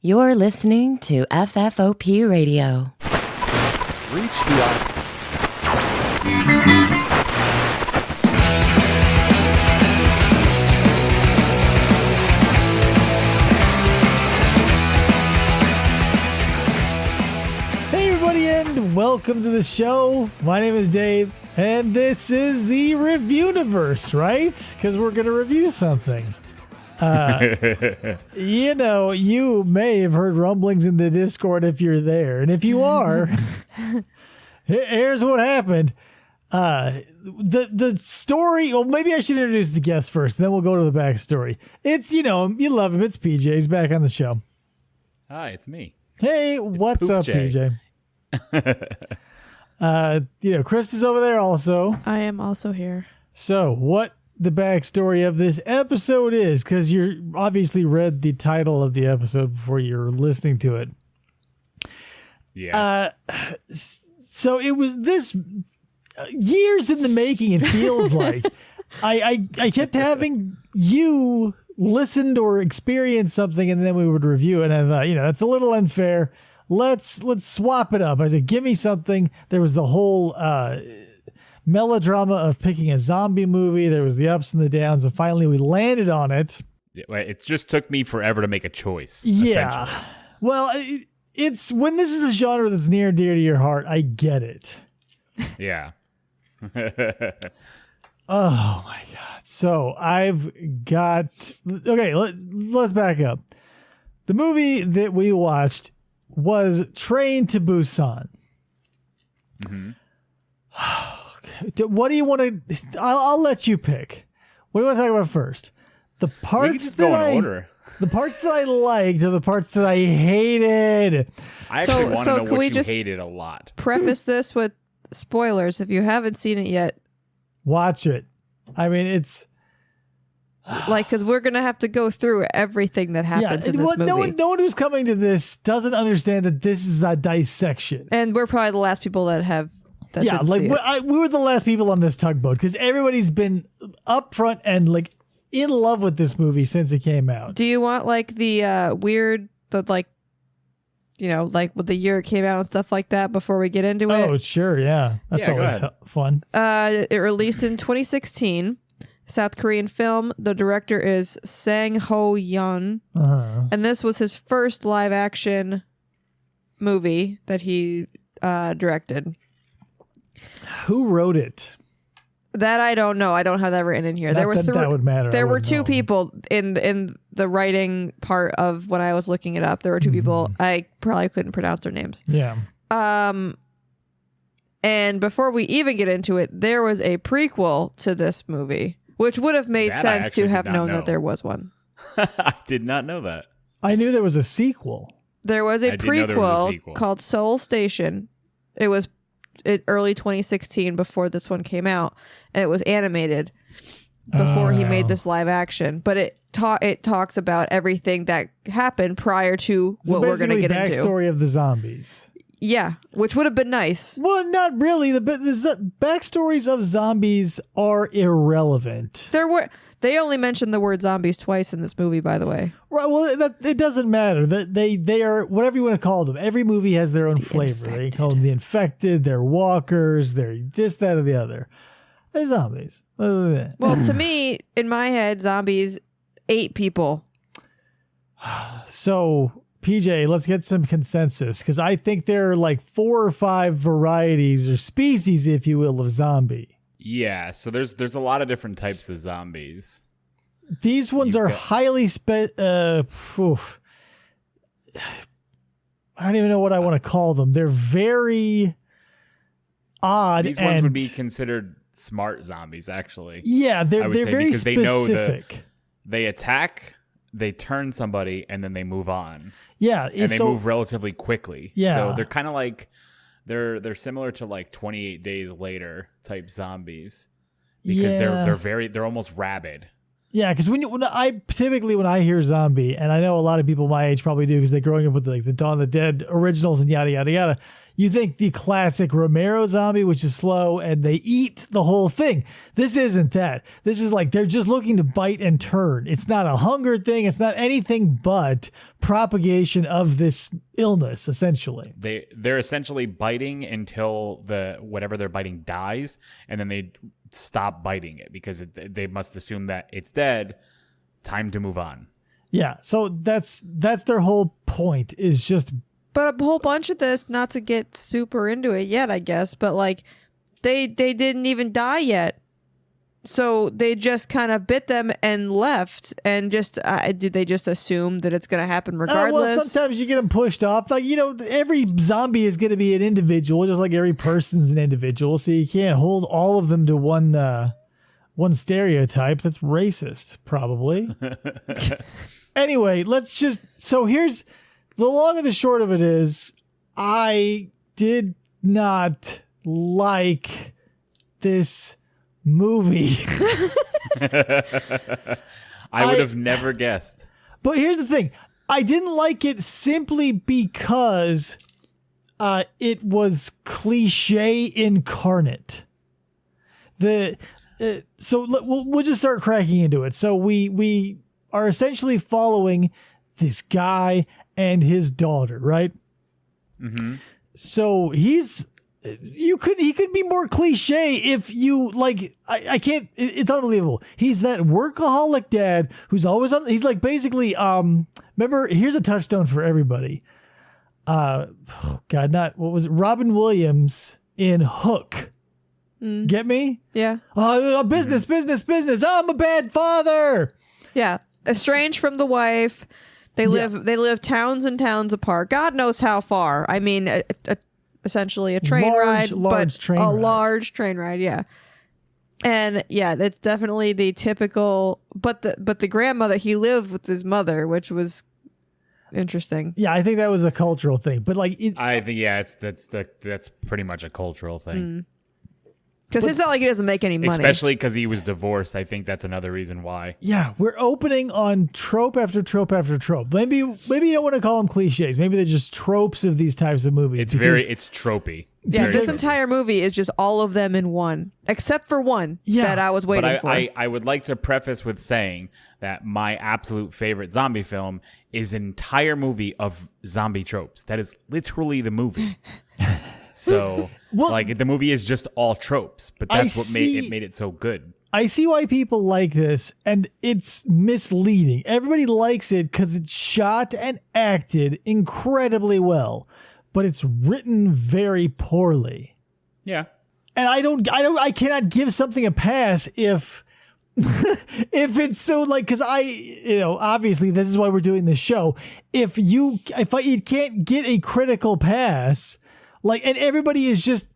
You're listening to FFOP Radio. Reach the Hey everybody, and welcome to the show. My name is Dave, and this is the Reviewniverse, right? Because we're going to review something. You may have heard rumblings in the Discord if you're there. And if you are, here's what happened. The story, well, maybe I should introduce the guest first, then we'll go to the backstory. It's, you love him. It's PJ. He's back on the show. Hi, it's me. Hey, what's Poop up, Jay. PJ? Chris is over there also. I am also here. So, what the backstory of this episode is, because you obviously read the title of the episode before you're listening to it. Yeah. So it was this years in the making. It feels like I kept having you listened or experienced something, and then we would review it. And I thought, that's a little unfair. Let's swap it up. I said, give me something. There was the whole melodrama of picking a zombie movie. There was the ups and the downs, and finally we landed on it. It just took me forever to make a choice. Yeah. Well, it's when this is a genre that's near and dear to your heart, I get it. Yeah. Oh my God. So I've got, okay, let's back up. The movie that we watched was Train to Busan. Mm-hmm. What do you want to, I'll let you pick. What do you want to talk about first? The parts We can just go in order. The parts that I liked or the parts that I hated. I actually want to know can what we you just hated a lot. Preface this with spoilers. If you haven't seen it yet, Watch it. I mean, it's because we're going to have to go through everything that happens in this movie. No one who's coming to this doesn't understand that this is a dissection. And we're probably the last people that have didn't see it. We were the last people on this tugboat because everybody's been upfront and like in love with this movie since it came out. Do you want like the weird, with the year it came out and stuff like that before we get into it? Oh, sure, yeah. That's always fun. It released in 2016. South Korean film. The director is Sang Ho Yeon. And this was his first live action movie that he directed. Who wrote it? That I don't know. I don't have that written in here. That would matter. There were two people in the writing part of when I was looking it up. There were two people. I probably couldn't pronounce their names. Yeah. And before we even get into it, there was a prequel to this movie, which would have made sense to have known that there was one. I did not know that. I knew there was a sequel. There was a prequel called Seoul Station. It was early 2016 before this one came out, and it was animated before he made this live action. But it talks about everything that happened prior to what we're going to get into. Backstory of the zombies. Yeah, which would have been nice. Well, not really. The backstories of zombies are irrelevant. They only mentioned the word zombies twice in this movie, by the way. Right. Well, it doesn't matter. They are whatever you want to call them. Every movie has their own flavor. Infected. They call them the infected. They're walkers. They're this, that, or the other. They're zombies. Well, to me, in my head, zombies ate people. So, PJ, let's get some consensus, because I think there are like 4 or 5 varieties or species, if you will, of zombie. Yeah, so there's a lot of different types of zombies. These ones are highly I don't even know what I want to call them. They're very odd. These ones would be considered smart zombies, actually. Yeah, they're very because specific. They attack, they turn somebody, and then they move on. Yeah, and they move relatively quickly. Yeah, so they're kind of like they're similar to like 28 Days Later type zombies because they're almost rabid. Yeah, because when I hear zombie, and I know a lot of people my age probably do because they're growing up with like the Dawn of the Dead originals and yada yada yada. You think the classic Romero zombie, which is slow, and they eat the whole thing. This isn't that. This is like they're just looking to bite and turn. It's not a hunger thing. It's not anything but propagation of this illness, essentially. They're essentially biting until whatever they're biting dies, and then they stop biting it because they must assume that it's dead. Time to move on. Yeah, so that's their whole point is just. But a whole bunch of this, not to get super into it yet, I guess, but like they didn't even die yet. So they just kind of bit them and left, and just did they just assume that it's going to happen regardless? Well, sometimes you get them pushed off. Like, every zombie is going to be an individual, just like every person's an individual. So you can't hold all of them to one stereotype. That's racist, probably. Anyway, here's the long and the short of it is, I did not like this movie. I would have never guessed. But here's the thing. I didn't like it simply because it was cliche incarnate. So we'll just start cracking into it. So we are essentially following this guy and his daughter, right? Mm-hmm. So he could be more cliche if you like. I can't. It's unbelievable. He's that workaholic dad who's always on. He's like basically. Remember, here's a touchstone for everybody. God, not what was it? Robin Williams in Hook. Get me? Yeah. Business. I'm a bad father. Yeah, estranged from the wife. They live towns and towns apart. God knows how far. I mean, essentially a train ride, large train ride. Yeah, and yeah, that's definitely the typical. But the grandmother, he lived with his mother, which was interesting. Yeah, I think that was a cultural thing. But like, I think that's pretty much a cultural thing. Because it's not like he doesn't make any money. Especially because he was divorced. I think that's another reason why. Yeah, we're opening on trope after trope after trope. Maybe you don't want to call them cliches. Maybe they're just tropes of these types of movies. It's tropey. Yeah, this entire movie is just all of them in one. Except for one that I was waiting for. I would like to preface with saying that my absolute favorite zombie film is an entire movie of zombie tropes. That is literally the movie. So, the movie is just all tropes, but that's what made it so good. I see why people like this, and it's misleading. Everybody likes it because it's shot and acted incredibly well, but it's written very poorly. Yeah, and I cannot give something a pass if it's so like, because obviously this is why we're doing this show. If you can't get a critical pass. Like, and everybody is just,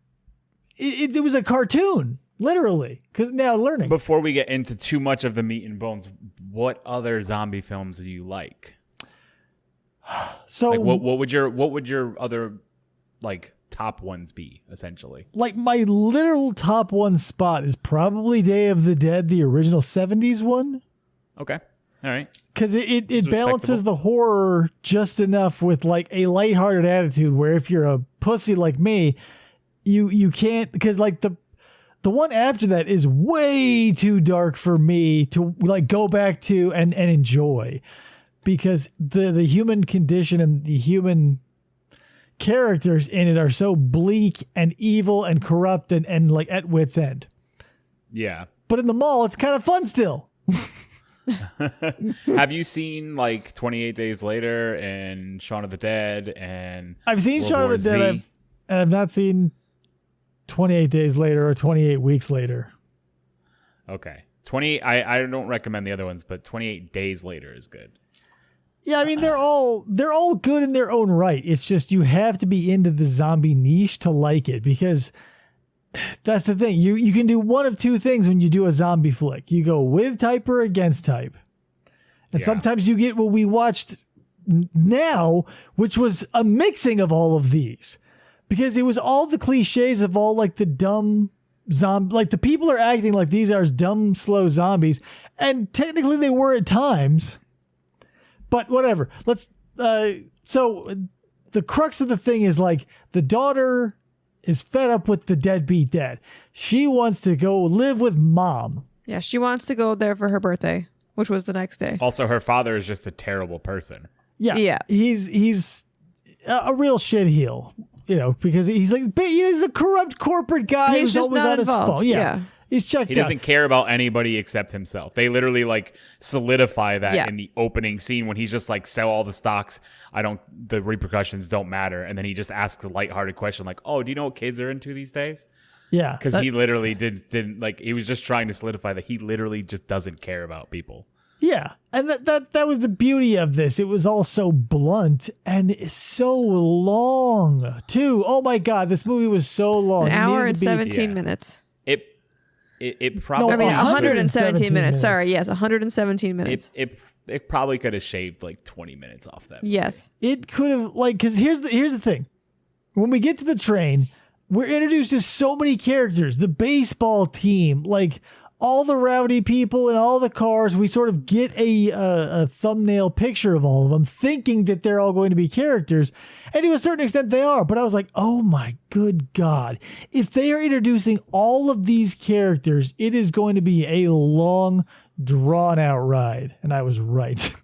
it was a cartoon, literally, because now learning. Before we get into too much of the meat and bones, what other zombie films do you like? So, like, what would your other, like, top ones be, essentially? Like, my literal top one spot is probably Day of the Dead, the original 70s one. Okay. All right. Because it balances the horror just enough with like a lighthearted attitude where if you're a pussy like me, you can't, because like the one after that is way too dark for me to like go back to and enjoy, because the human condition and the human characters in it are so bleak and evil and corrupt and like at wit's end. Yeah. But in the mall, it's kind of fun still. Have you seen like 28 Days Later and Shaun of the Dead and I've seen Shaun of the Dead and I've not seen 28 Days Later or 28 Weeks Later. Okay. I don't recommend the other ones, but 28 Days Later is good. Yeah, I mean they're all good in their own right. It's just you have to be into the zombie niche to like it, because that's the thing. You can do one of two things when you do a zombie flick. You go with type or against type. And sometimes you get what we watched now, which was a mixing of all of these. Because it was all the cliches of all like the dumb like the people are acting like these are dumb, slow zombies, and technically they were at times. But whatever. So the crux of the thing is like the daughter is fed up with the deadbeat dad. She wants to go live with mom. Yeah, she wants to go there for her birthday, which was the next day. Also, her father is just a terrible person. Yeah. He's a real shitheel, because he's the corrupt corporate guy who's just always not on involved. his phone. Yeah. He's checked He doesn't care about anybody except himself. They literally like solidify that in the opening scene when he's just like, sell all the stocks. The repercussions don't matter. And then he just asks a lighthearted question like, oh, do you know what kids are into these days? Yeah. Because he literally didn't like, he was just trying to solidify that he literally just doesn't care about people. Yeah. And that was the beauty of this. It was all so blunt and so long too. Oh my God. This movie was so long. An hour and 17 minutes. It probably 117 minutes. Sorry, yes, 117 minutes. It probably could have shaved like 20 minutes off that movie. Yes, it could have because here's the thing. When we get to the train, we're introduced to so many characters. The baseball team, like all the rowdy people in all the cars. We sort of get a thumbnail picture of all of them, thinking that they're all going to be characters. And to a certain extent they are. But I was like, oh my good God. If they are introducing all of these characters, it is going to be a long, drawn-out ride. And I was right.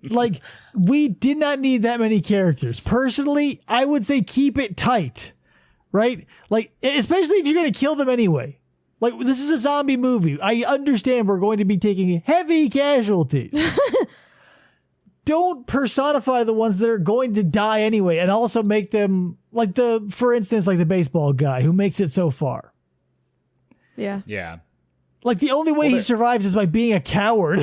Like, we did not need that many characters. Personally, I would say keep it tight. Right? Like, especially if you're going to kill them anyway. Like, this is a zombie movie. I understand we're going to be taking heavy casualties. Don't personify the ones that are going to die anyway, and also make them for instance, like the baseball guy who makes it so far. Yeah. Yeah. Like the only way he survives is by being a coward.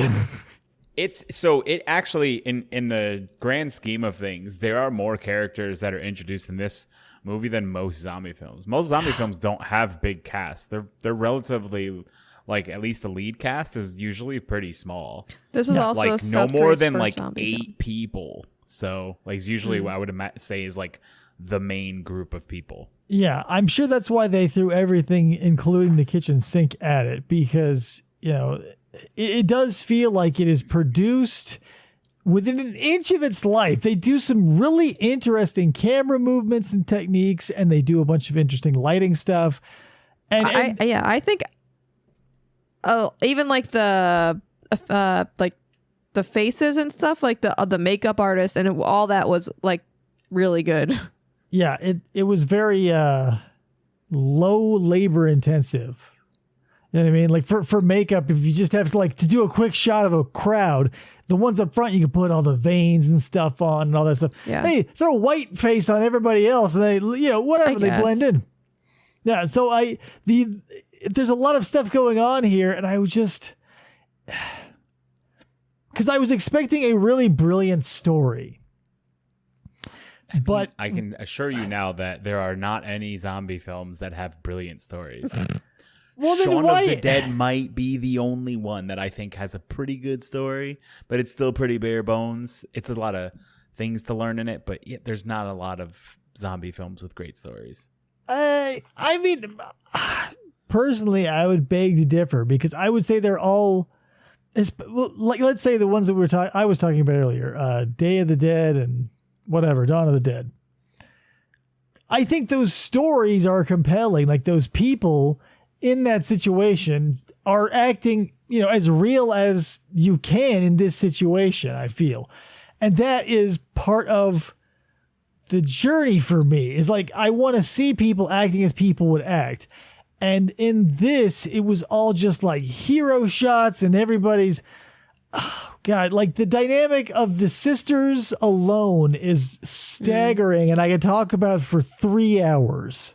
It actually, in the grand scheme of things, there are more characters that are introduced in this movie than most zombie films. Most zombie films don't have big casts. They're relatively, like, at least the lead cast is usually pretty small. This was also like South no more Korea's than first like zombie 8 film. people. So like it's usually what I would say is like the main group of people. Yeah, I'm sure that's why they threw everything, including the kitchen sink, at it, because it does feel like it is produced within an inch of its life. They do some really interesting camera movements and techniques, and they do a bunch of interesting lighting stuff. I think even like the faces and stuff, like the makeup artist and all that was like really good. Yeah, it was very low labor intensive. You know what I mean? Like for makeup, if you just have to do a quick shot of a crowd, the ones up front you can put all the veins and stuff on and all that stuff. Yeah. Hey, throw a white face on everybody else, and they whatever, they blend in. Yeah. So there's a lot of stuff going on here, and I was just because I was expecting a really brilliant story. But I can assure you now that there are not any zombie films that have brilliant stories. Well, Shaun of the Dead might be the only one that I think has a pretty good story, but it's still pretty bare bones. It's a lot of things to learn in it, but there's not a lot of zombie films with great stories. I mean, personally, I would beg to differ because I would say they're all, like, let's say the ones that I was talking about earlier, Day of the Dead and whatever, Dawn of the Dead. I think those stories are compelling. Like, those people in that situation are acting, as real as you can in this situation, I feel. And that is part of the journey for me, is like, I want to see people acting as people would act. And in this, it was all just like hero shots and everybody's, oh God, like the dynamic of the sisters alone is staggering. And I could talk about it for 3 hours.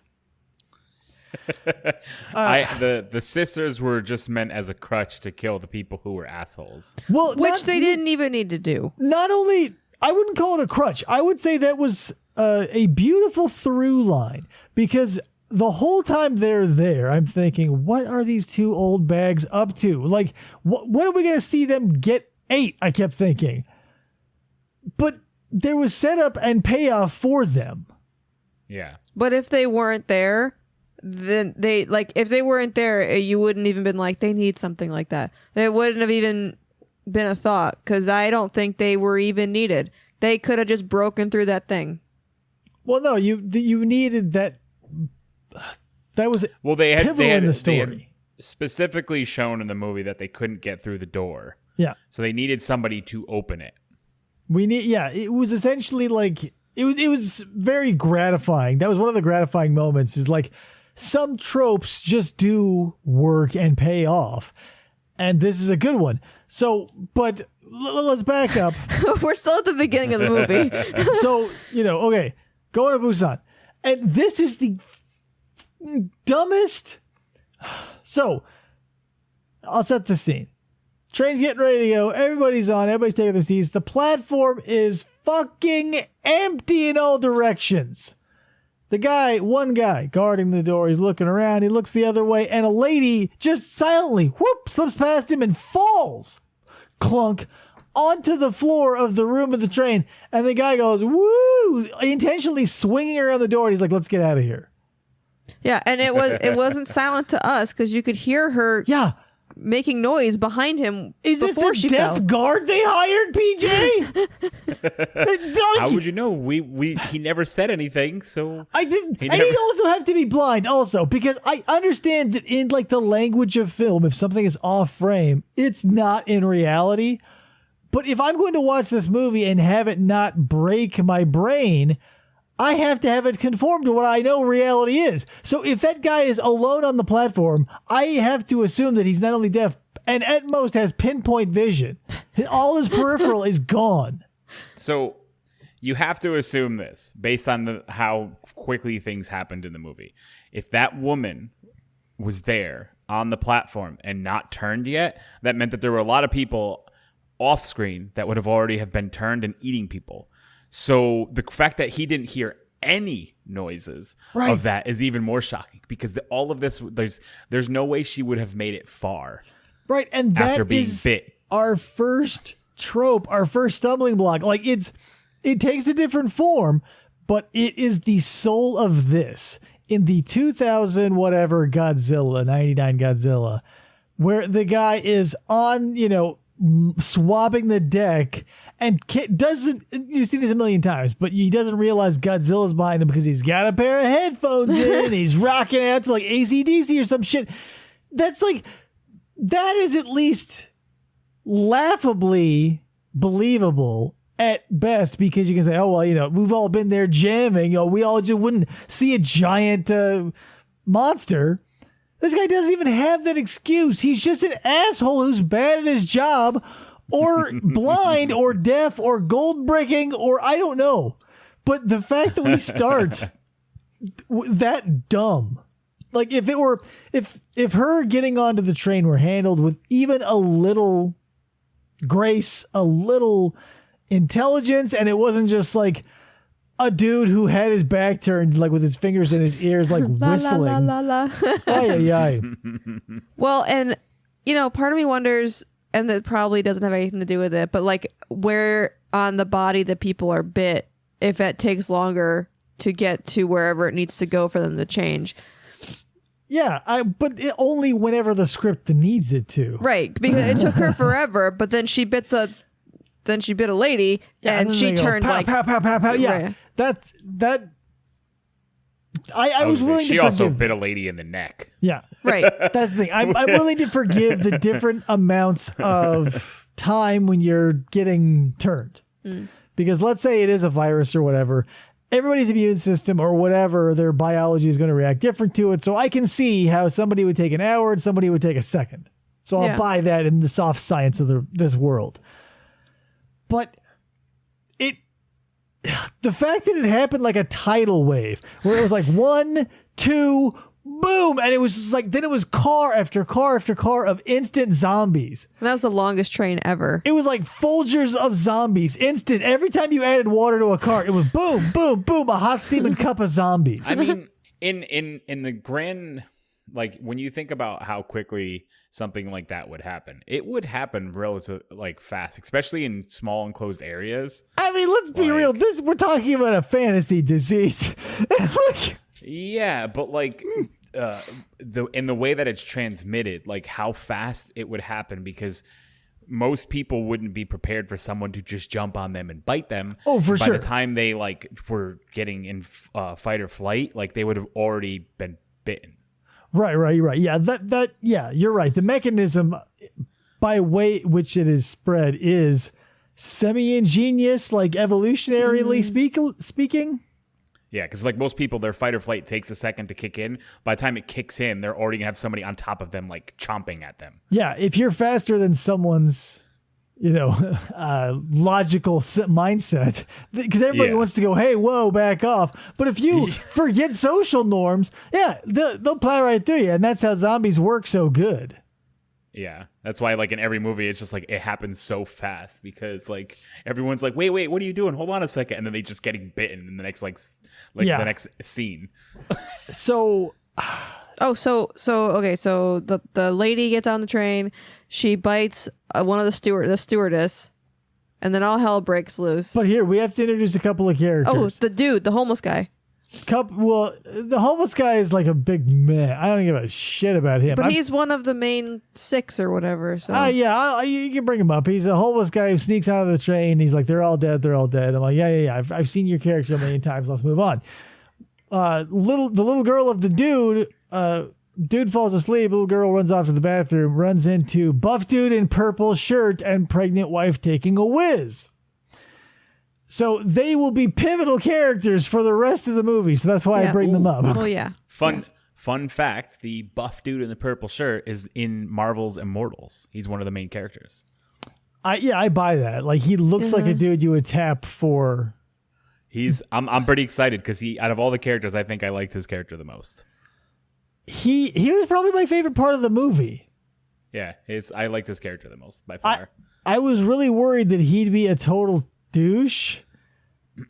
The sisters were just meant as a crutch to kill the people who were assholes. Well, which they didn't even need to do. Not only, I wouldn't call it a crutch. I would say that was a beautiful through line, because the whole time they're there, I'm thinking, what are these two old bags up to? Like, when are we going to see them get ate? I kept thinking. But there was setup and payoff for them. Yeah. But if they weren't there, then they like if they weren't there, you wouldn't even been like they need something like that. It wouldn't have even been a thought because I don't think they were even needed. They could have just broken through that thing. Well, no, you needed that. That was they had in the story. They had specifically shown in the movie that they couldn't get through the door. Yeah, so they needed somebody to open it. It was essentially like it was very gratifying. That was one of the gratifying moments. Is like some tropes just do work and pay off, and this is a good one. So, but let's back up. We're still at the beginning of the movie. So, okay, going to Busan. And this is the dumbest. So, I'll set the scene. Train's getting ready to go. Everybody's on. Everybody's taking their seats. The platform is fucking empty in all directions. One guy guarding the door, he's looking around. He looks the other way, and a lady just silently, slips past him and falls. Clunk onto the floor of the room of the train, and the guy goes woo, intentionally swinging around the door. And he's like, "Let's get out of here." Yeah, and it wasn't silent to us because you could hear her. Yeah, making noise behind him. Is this a deaf guard they hired, PJ? How would you know? He never said anything, so I didn't. And he'd also have to be blind, also, because I understand that in like the language of film, if something is off frame, it's not in reality. But if I'm going to watch this movie and have it not break my brain, I have to have it conform to what I know reality is. So if that guy is alone on the platform, I have to assume that he's not only deaf and at most has pinpoint vision. All his peripheral is gone. So you have to assume this based on how quickly things happened in the movie. If that woman was there on the platform and not turned yet, that meant that there were a lot of people off screen that would have already have been turned and eating people. So the fact that he didn't hear any noises of that is even more shocking because all of this, there's no way she would have made it far. Right. And that after being is bit. Our first trope, our first stumbling block. Like it takes a different form, but it is the soul of this. In the 2000 whatever Godzilla, 99 Godzilla, where the guy is on, swabbing the deck and doesn't, you see this a million times, but he doesn't realize Godzilla's behind him because he's got a pair of headphones in and he's rocking out to like AC/DC or some shit. That's like, that is at least laughably believable at best because you can say, oh, well, we've all been there jamming. We all just wouldn't see a giant monster. This guy doesn't even have that excuse. He's just an asshole who's bad at his job or blind or deaf or gold bricking or I don't know. But the fact that we start that dumb, like if her getting onto the train were handled with even a little grace, a little intelligence, and it wasn't just like a dude who had his back turned, like with his fingers in his ears, like whistling. La, la, la, la. Ay, ay, ay. Well, and part of me wonders, and that probably doesn't have anything to do with it, but like where on the body that people are bit, if it takes longer to get to wherever it needs to go for them to change. Yeah, but only whenever the script needs it to. Right, because it took her forever, but then she bit a lady, and she turned pow, like pow, pow, pow, pow. Yeah, right. that. I was willing to She forgive. also bit a lady in the neck. Yeah, right. That's the thing. I'm willing to forgive the different amounts of time when you're getting turned, because let's say it is a virus or whatever. Everybody's immune system or whatever, their biology is going to react different to it. So I can see how somebody would take an hour and somebody would take a second. So I'll buy that in the soft science of this world. But the fact that it happened like a tidal wave, where it was like 1, 2, boom, and it was just like, then it was car after car after car of instant zombies. And that was the longest train ever. It was like Folgers of zombies, instant. Every time you added water to a cart, it was boom, boom, boom, a hot steaming cup of zombies. I mean, in the grand, like when you think about how quickly something like that would happen, it would happen relatively like fast, especially in small enclosed areas. I mean, let's be real. We're talking about a fantasy disease. Yeah, but like in the way that it's transmitted, like how fast it would happen, because most people wouldn't be prepared for someone to just jump on them and bite them. Oh, for By sure. the time they like were getting in fight or flight, like they would have already been bitten. Right. Yeah, yeah, you're right. The mechanism by way which it is spread is semi-ingenious, like evolutionarily speaking. Yeah, because like most people, their fight or flight takes a second to kick in. By the time it kicks in, they're already gonna have somebody on top of them, like chomping at them. Yeah, if you're faster than someone's, logical mindset, because everybody wants to go, hey, whoa, back off. But if you forget social norms, they'll plow right through you, and that's how zombies work so good. Yeah, that's why like in every movie, it's just like it happens so fast because like everyone's like, wait, what are you doing? Hold on a second, and then they just getting bitten in the next the next scene. So the lady gets on the train, she bites one of the stewardess, and then all hell breaks loose. But here we have to introduce a couple of characters. Oh, the dude, the homeless guy. Well, the homeless guy is like a big meh. I don't give a shit about him. But he's one of the main 6 or whatever. So you can bring him up. He's a homeless guy who sneaks out of the train. He's like, they're all dead. I'm like, yeah. I've seen your character a million times. Let's move on. The little girl of the dude. Dude falls asleep. Little girl runs off to the bathroom. Runs into buff dude in purple shirt and pregnant wife taking a whiz. So they will be pivotal characters for the rest of the movie. So that's why I bring them up. Oh, yeah. Fun fact, the buff dude in the purple shirt is in Marvel's Immortals. He's one of the main characters. I buy that. Like, he looks like a dude you would tap for. I'm pretty excited because out of all the characters, I think I liked his character the most. He was probably my favorite part of the movie. Yeah, I liked his character the most by far. I was really worried that he'd be a total douche,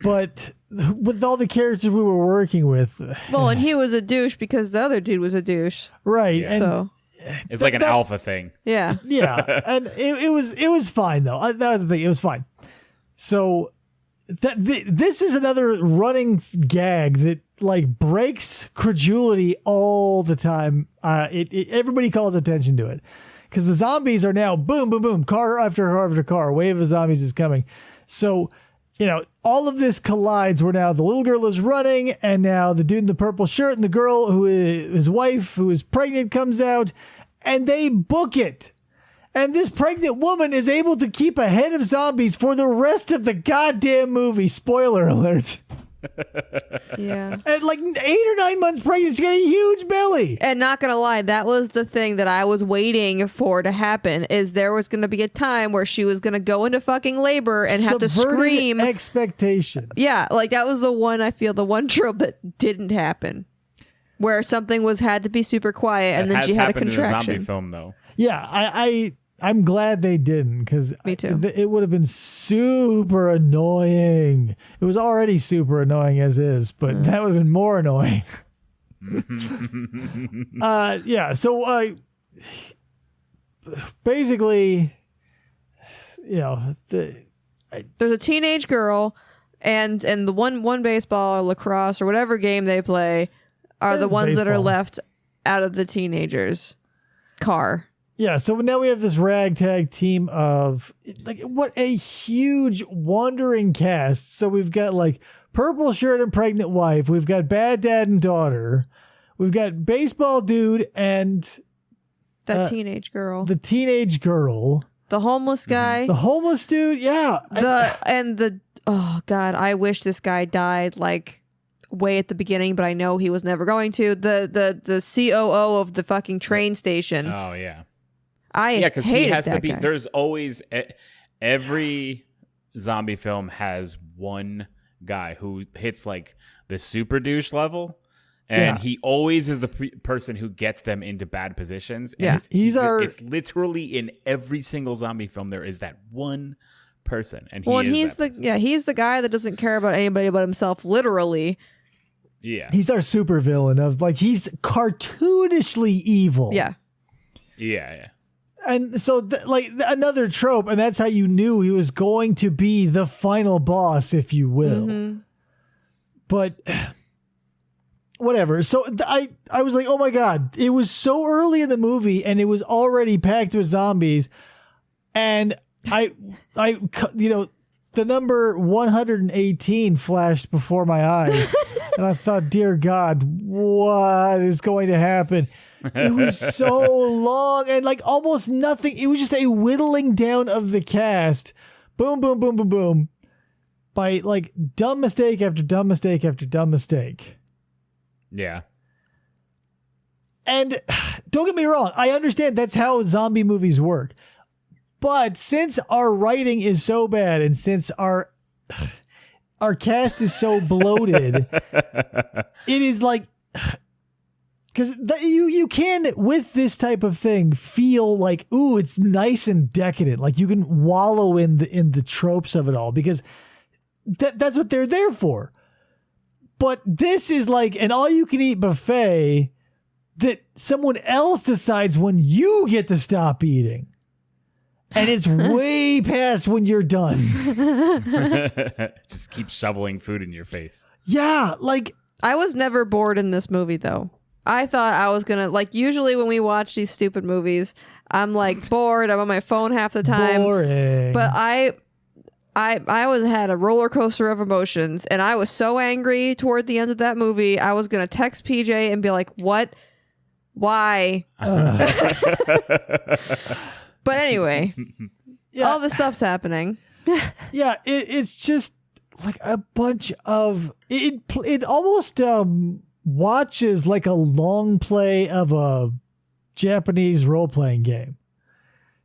but with all the characters we were working with, well, and he was a douche because the other dude was a douche, right? Yeah. And so it's like an alpha thing. Yeah, and it was fine though. That was the thing. It was fine. So this is another running gag that like breaks credulity all the time. Everybody calls attention to it because the zombies are now boom, boom, boom, car after car after car. A wave of zombies is coming. So, all of this collides where now the little girl is running and now the dude in the purple shirt and the girl his wife, who is pregnant, comes out and they book it. And this pregnant woman is able to keep ahead of zombies for the rest of the goddamn movie. Spoiler alert. Yeah. At like 8 or 9 months pregnant, she got a huge belly. And not gonna lie, that was the thing that I was waiting for to happen. Is there was gonna be a time where she was gonna go into fucking labor and have to scream. Expectations. Yeah, like that was the one trope that didn't happen, where something had to be super quiet and then she had a contraction. In a zombie film, though. Yeah, I'm glad they didn't, because Me too. It would have been super annoying. It was already super annoying as is, but that would have been more annoying. So basically, there's a teenage girl, and the one baseball or lacrosse or whatever game they play are the ones that are left out of the teenagers' car. Yeah, so now we have this ragtag team of, like, what a huge wandering cast. So we've got, like, purple shirt and pregnant wife. We've got bad dad and daughter. We've got baseball dude and... That teenage girl. The teenage girl. The homeless guy. The homeless dude, yeah. Oh, God, I wish this guy died, like... way at the beginning, but I know he was never going to. The COO of the fucking train station. Oh, yeah. Because he has to be. Guy. There's always every zombie film has one guy who hits like the super douche level, and he always is the person who gets them into bad positions. And it's literally in every single zombie film there is that one person, and he's the guy that doesn't care about anybody but himself, literally. Yeah, he's our super villain of, like, he's cartoonishly evil. Yeah. And so, another trope, and that's how you knew he was going to be the final boss, if you will. Mm-hmm. But whatever. So I was like, oh my God, it was so early in the movie and it was already packed with zombies. And I the number 118 flashed before my eyes. And I thought, dear God, what is going to happen? It was so long and like almost nothing. It was just a whittling down of the cast. Boom, boom, boom, boom, boom. By like dumb mistake after dumb mistake after dumb mistake. Yeah. And don't get me wrong, I understand that's how zombie movies work. But since our writing is so bad and since our cast is so bloated, it is like, because you can, with this type of thing, feel like, ooh, it's nice and decadent. Like you can wallow in the tropes of it all because that's what they're there for. But this is like an all-you-can-eat buffet that someone else decides when you get to stop eating. And it's way past when you're done. Just keep shoveling food in your face. Yeah, like... I was never bored in this movie, though. I thought I was gonna... Like, usually when we watch these stupid movies, I'm, like, bored. I'm on my phone half the time. Boring. But I had a roller coaster of emotions, and I was so angry toward the end of that movie, I was gonna text PJ and be like, what? Why? But anyway, all this stuff's happening. Yeah, it's just like a bunch of it almost watches like a long play of a Japanese role-playing game.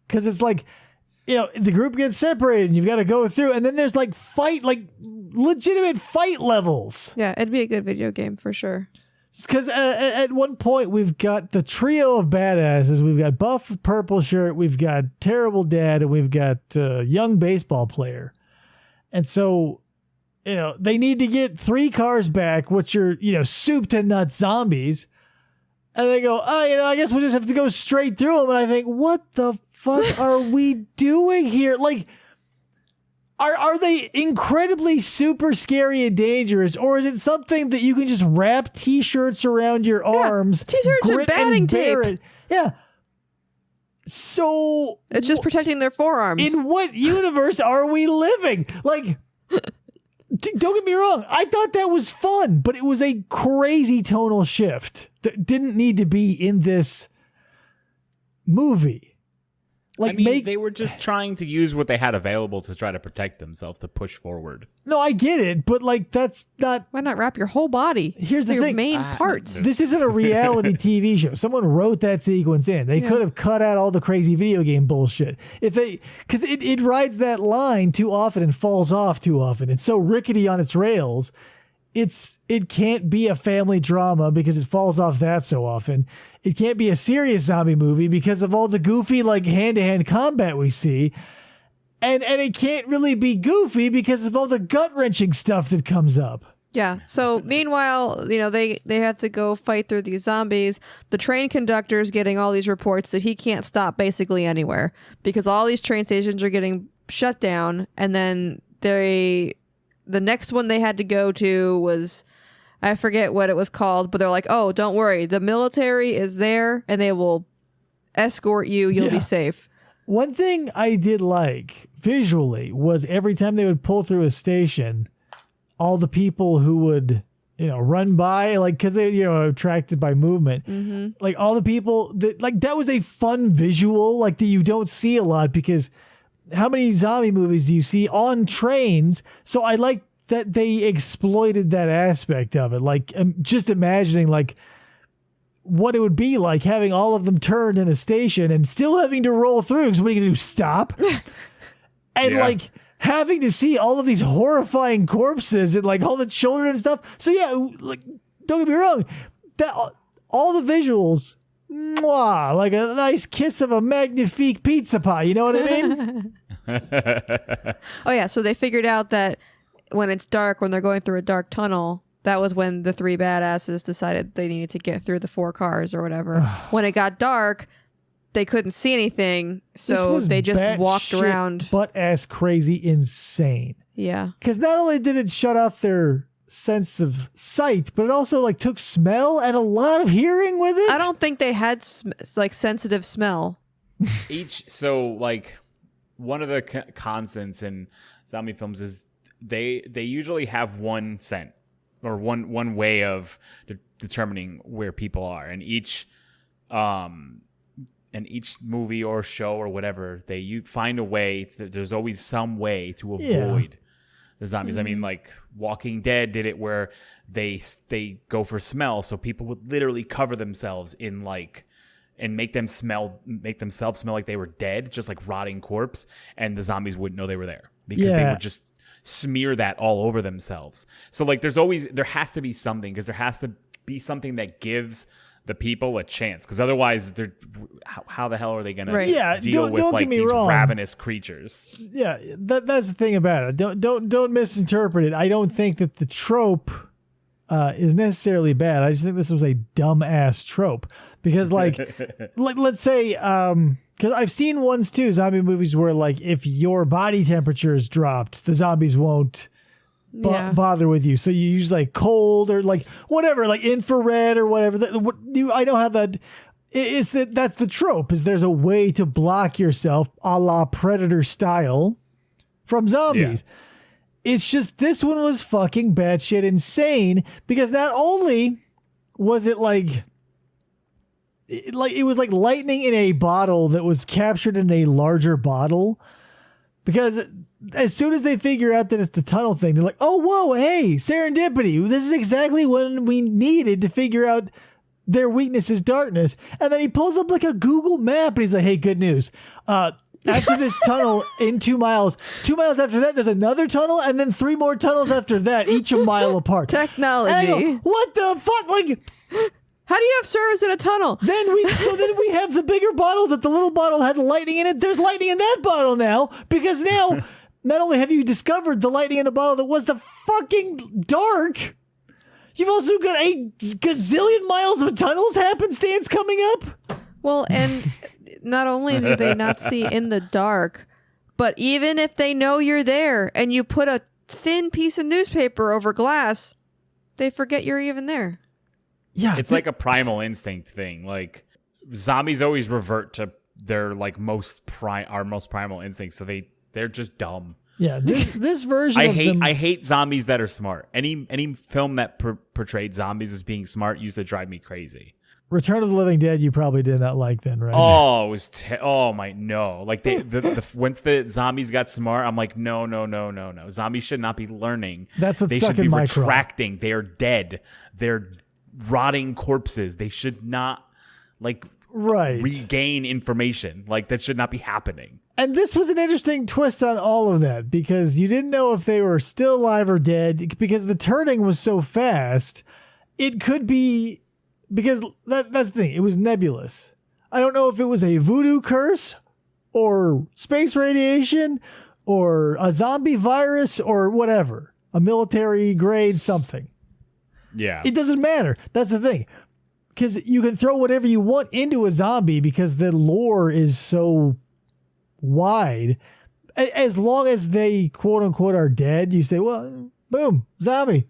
Because it's like, the group gets separated and you've got to go through, and then there's like legitimate fight levels. Yeah, it'd be a good video game for sure. Because at one point we've got the trio of badasses. We've got Buff with Purple Shirt, we've got Terrible Dad, and we've got Young Baseball Player. And so, they need to get 3 cars back, which are, soup to nuts zombies. And they go, I guess we'll just have to go straight through them. And I think, what the fuck are we doing here? Like, Are they incredibly super scary and dangerous, or is it something that you can just wrap T-shirts around your arms? T-shirts are batting tape. Yeah. So it's just protecting their forearms. In what universe are we living? Like, don't get me wrong. I thought that was fun, but it was a crazy tonal shift that didn't need to be in this movie. Like, they were just trying to use what they had available to try to protect themselves, to push forward. No, I get it, but like that's not... Why not wrap your whole body? Here's the your thing. main parts. This isn't a reality TV show. Someone wrote that sequence in. They could have cut out all the crazy video game bullshit. Because it rides that line too often and falls off too often. It's so rickety on its rails. It can't be a family drama because it falls off that so often. It can't be a serious zombie movie because of all the goofy like hand-to-hand combat we see. And it can't really be goofy because of all the gut-wrenching stuff that comes up. Yeah. So meanwhile, they have to go fight through these zombies. The train conductor's getting all these reports that he can't stop basically anywhere because all these train stations are getting shut down. And then the next one they had to go to was, I forget what it was called, but they're like, oh, don't worry. The military is there and they will escort you. You'll be safe. One thing I did like visually was every time they would pull through a station, all the people who would, run by, like, because they, are attracted by movement. Mm-hmm. Like all the people that was a fun visual, like that you don't see a lot because how many zombie movies do you see on trains? So I like that they exploited that aspect of it. Like just imagining like what it would be like having all of them turned in a station and still having to roll through. Because what are you going to do? Stop? And like having to see all of these horrifying corpses and like all the children and stuff. So yeah, like don't get me wrong, that all the visuals, mwah, like a nice kiss of a magnifique pizza pie. You know what I mean? Oh yeah, so they figured out that when it's dark, when they're going through a dark tunnel, that was when the 3 badasses decided they needed to get through the 4 cars or whatever. When it got dark, they couldn't see anything, so they just walked around. Butt ass crazy insane. Yeah. Because not only did it shut off their sense of sight, but it also like took smell and a lot of hearing with it. I don't think they had like sensitive smell. One of the constants in zombie films is they usually have one scent or one way of determining where people are, and each movie or show or whatever, you find a way. There's always some way to avoid the zombies. I mean, like Walking Dead did it where they go for smell, so people would literally cover themselves in and make themselves smell like they were dead, just like rotting corpse, and the zombies wouldn't know they were there because they would just smear that all over themselves. So like there has to be something, because there has to be something that gives the people a chance, because otherwise how the hell are they going to deal with like these ravenous creatures? Yeah, that's the thing about it. Don't misinterpret it. I don't think that the trope is necessarily bad. I just think this was a dumbass trope, because like let's say because I've seen ones too, zombie movies where like if your body temperature is dropped, the zombies won't bother with you. So you use like cold or like whatever, like infrared or whatever. I know how that is. That's the trope. Is there's a way to block yourself, a la Predator style, from zombies. Yeah. It's just this one was fucking batshit insane, because not only was it it was like lightning in a bottle that was captured in a larger bottle, because as soon as they figure out that it's the tunnel thing, they're like, oh, whoa, hey, serendipity. This is exactly what we needed to figure out their weakness is darkness. And then he pulls up like a Google map and he's like, hey, good news. After this tunnel in 2 miles, 2 miles after that, there's another tunnel, and then 3 more tunnels after that, each a mile apart. Technology. And I go, what the fuck? Like, how do you have service in a tunnel? Then we have the bigger bottle that the little bottle had lightning in it. There's lightning in that bottle now, because now not only have you discovered the lightning in a bottle that was the fucking dark, you've also got a gazillion miles of tunnels happenstance coming up. Well, and not only do they not see in the dark, but even if they know you're there and you put a thin piece of newspaper over glass, they forget you're even there. Yeah, it's like a primal instinct thing. Like zombies always revert to their like most primal instincts, so they're just dumb. Yeah, this version. I hate zombies that are smart. Any film that portrayed zombies as being smart used to drive me crazy. Return of the Living Dead, you probably did not like then, right? Oh, it was no. Like once the zombies got smart, I'm like, no. Zombies should not be learning. That's what's they stuck should be in my retracting. They are dead. They're rotting corpses. They should not regain information. Like that should not be happening. And this was an interesting twist on all of that, because you didn't know if they were still alive or dead, because the turning was so fast. It could be, because that's the thing. It was nebulous. I don't know if it was a voodoo curse or space radiation or a zombie virus or whatever, a military grade something. Yeah. It doesn't matter. That's the thing. Because you can throw whatever you want into a zombie, because the lore is so wide. As long as they quote unquote are dead, you say, well, boom, zombie.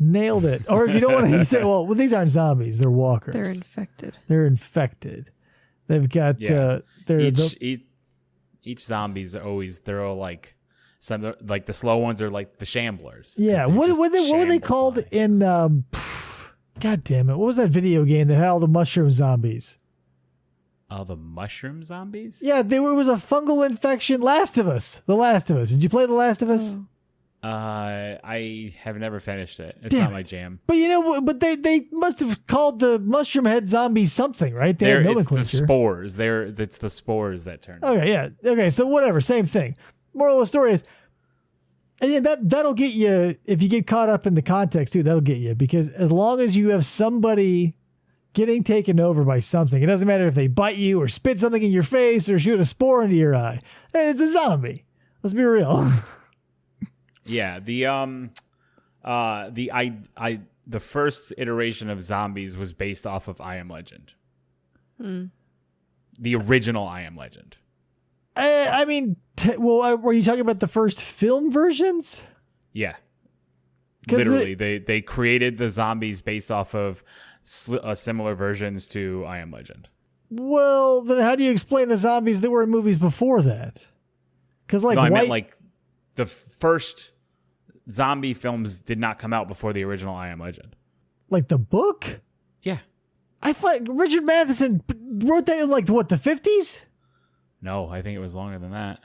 Nailed it. Or if you don't want to, you say, well, these aren't zombies. They're walkers. They're infected. They've got, each zombies are always, they're all like, some like the slow ones are like the shamblers. Yeah. What were they called in, God damn it. What was that video game that had all the mushroom zombies? Oh, the mushroom zombies? Yeah, it was a fungal infection. Last of Us. The Last of Us. Did you play The Last of Us? I have never finished it. It's Damn not my it. jam. But they must have called the mushroom head zombies something, right? They had nomenclature. It's the spores. It's the spores that turn. Okay, yeah. Okay, so whatever, same thing. Moral of the story is, and that'll get you, if you get caught up in the context too, that'll get you, because as long as you have somebody getting taken over by something, it doesn't matter if they bite you or spit something in your face or shoot a spore into your eye. It's a zombie. Let's be real. Yeah, the first iteration of zombies was based off of I Am Legend. The original I Am Legend. I mean, were you talking about the first film versions? Yeah. Literally, they created the zombies based off of similar versions to I Am Legend. Well, then how do you explain the zombies that were in movies before that? Because I meant like the first zombie films did not come out before the original I Am Legend. Like the book? Yeah. I find Richard Matheson wrote that in the 50s? No, I think it was longer than that.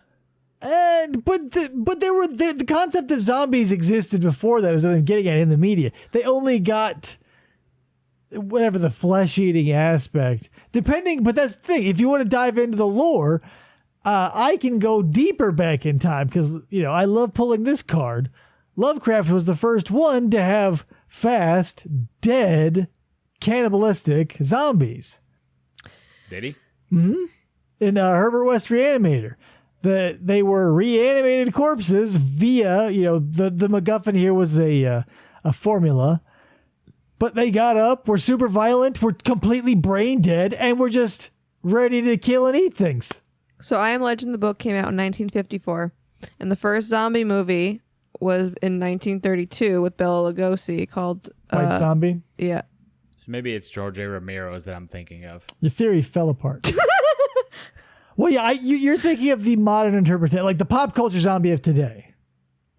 But there were the concept of zombies existed before that, is what I'm getting at in the media. They only got whatever the flesh-eating aspect, but that's the thing. If you want to dive into the lore, I can go deeper back in time because I love pulling this card. Lovecraft was the first one to have fast, dead, cannibalistic zombies. Did he? Mm-hmm. In Herbert West Reanimator. They were reanimated corpses via, the MacGuffin here was a formula. But they got up, were super violent, were completely brain dead, and were just ready to kill and eat things. So I Am Legend, the book, came out in 1954. And the first zombie movie was in 1932 with Bela Lugosi called... White Zombie? Yeah. So maybe it's George A. Romero's that I'm thinking of. Your theory fell apart. Well, yeah, you're thinking of the modern interpretation, like the pop culture zombie of today.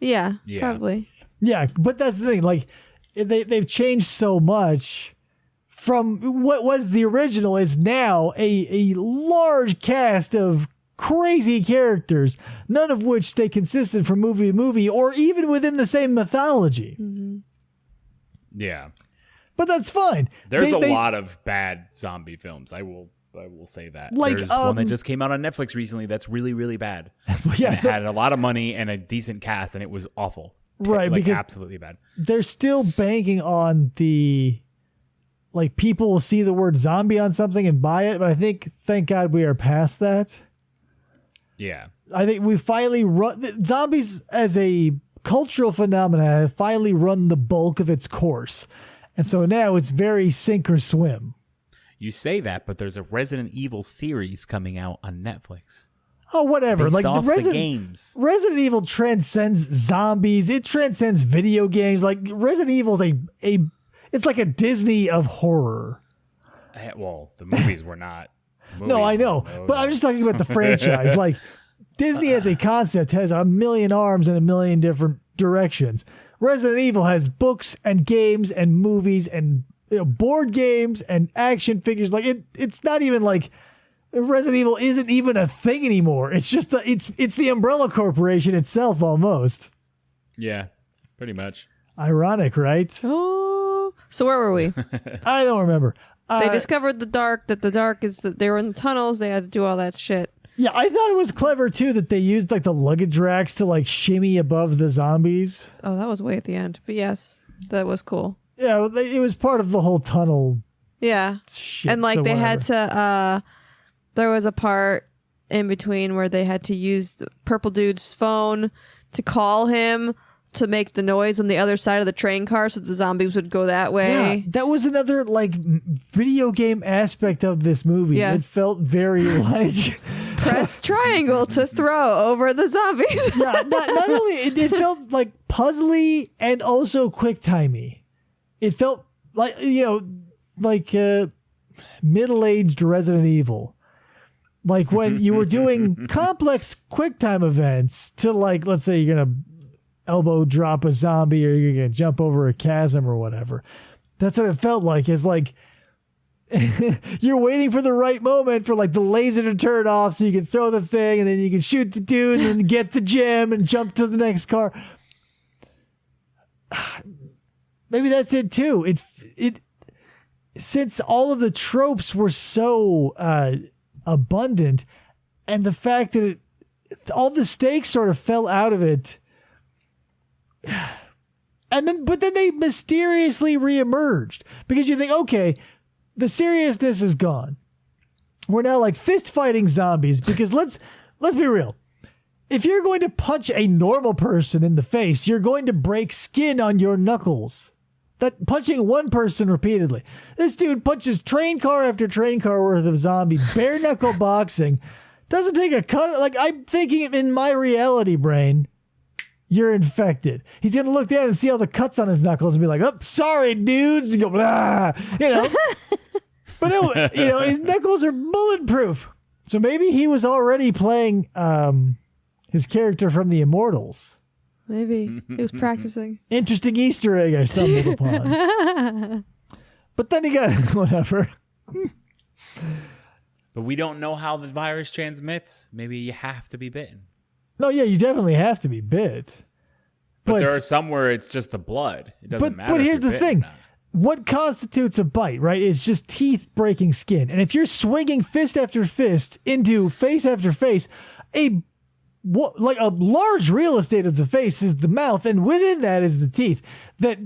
Yeah, probably. Yeah, but that's the thing. They've changed so much from what was the original is now a large cast of crazy characters, none of which stay consistent from movie to movie or even within the same mythology. Mm-hmm. Yeah. But that's fine. There's a lot of bad zombie films. I will say that. There's one that just came out on Netflix recently that's really, really bad. Yeah, and it had a lot of money and a decent cast, and it was awful. Right, because absolutely bad. They're still banking on the people will see the word zombie on something and buy it, but thank God we are past that. Yeah. I think we finally zombies as a cultural phenomenon have finally run the bulk of its course. And so now it's very sink or swim. You say that, but there's a Resident Evil series coming out on Netflix. Oh, whatever. Based off the games. Resident Evil transcends zombies. It transcends video games. Resident Evil is it's like a Disney of horror. Well, the movies were not. No, I know. But I'm just talking about the franchise. Disney as a concept has a million arms in a million different directions. Resident Evil has books and games and movies and board games and action figures. It's not even Resident Evil isn't even a thing anymore. It's just it's the Umbrella Corporation itself almost. Yeah, pretty much. Ironic, right? Oh, so where were we? I don't remember. They discovered the dark. That the dark is that they were in the tunnels. They had to do all that shit. Yeah, I thought it was clever too that they used the luggage racks to shimmy above the zombies. Oh, that was way at the end. But yes, that was cool. Yeah, it was part of the whole tunnel. Yeah, shit, and so they whatever. had to. There was a part in between where they had to use the purple dude's phone to call him to make the noise on the other side of the train car so the zombies would go that way. Yeah, that was another video game aspect of this movie. Yeah. It felt very press triangle to throw over the zombies. Yeah, not only it felt puzzly and also quick timey. It felt middle-aged Resident Evil. When you were doing complex QuickTime events to let's say you're gonna elbow drop a zombie or you're gonna jump over a chasm or whatever. That's what it felt like. Is you're waiting for the right moment for the laser to turn off so you can throw the thing and then you can shoot the dude and then get the gem and jump to the next car. Maybe that's it too. It since all of the tropes were so abundant, and the fact that all the stakes sort of fell out of it, but then they mysteriously reemerged because you think, okay, the seriousness is gone. We're now fist fighting zombies because let's be real. If you're going to punch a normal person in the face, you're going to break skin on your knuckles. That punching one person repeatedly. This dude punches train car after train car worth of zombie bare knuckle boxing. Doesn't take a cut. I'm thinking in my reality brain, you're infected. He's going to look down and see all the cuts on his knuckles and be like, oh, sorry, dudes. And go, blah, But no, his knuckles are bulletproof. So maybe he was already playing his character from The Immortals. Maybe. He was practicing. Interesting Easter egg I stumbled upon. But then he got whatever. But we don't know how the virus transmits. Maybe you have to be bitten. No, yeah, you definitely have to be bit. But there are some where it's just the blood. It doesn't matter. But here's the thing. What constitutes a bite, right, is just teeth breaking skin. And if you're swinging fist after fist into face after face, a large real estate of the face is the mouth, and within that is the teeth that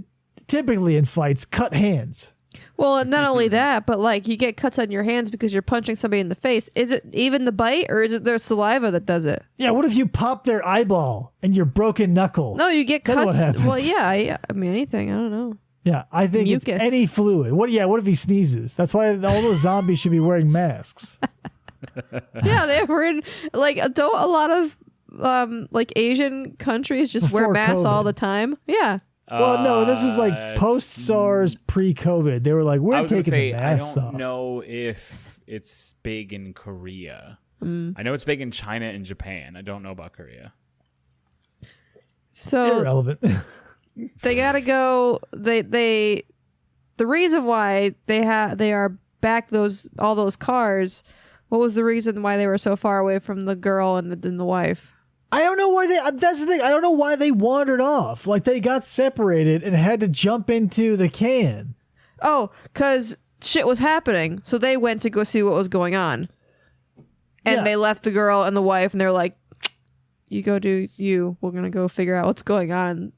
typically in fights cut hands. Well, not only that, but like you get cuts on your hands because you're punching somebody in the face. Is it even the bite or is it their saliva that does it? Yeah, what if you pop their eyeball and your broken knuckle? No, you get cuts. Well, yeah, I mean, anything. I don't know. Yeah, I think Mucus. It's any fluid. What if he sneezes? That's why all those zombies should be wearing masks. Yeah, they were in, don't a lot of Asian countries just wear masks all the time? Yeah. Well, no, this is like post-SARS, pre-COVID. They were like, we're taking the masks off. I don't know if it's big in Korea. I know it's big in China and Japan. I don't know about Korea. So irrelevant. They gotta go. The reason why they are back all those cars. What was the reason why they were so far away from the girl and the wife? I don't know why that's the thing. I don't know why they wandered off. Like they got separated and had to jump into the can. Oh, because shit was happening. So they went to go see what was going on. And they left the girl and the wife and they're like, you go do you. We're going to go figure out what's going on.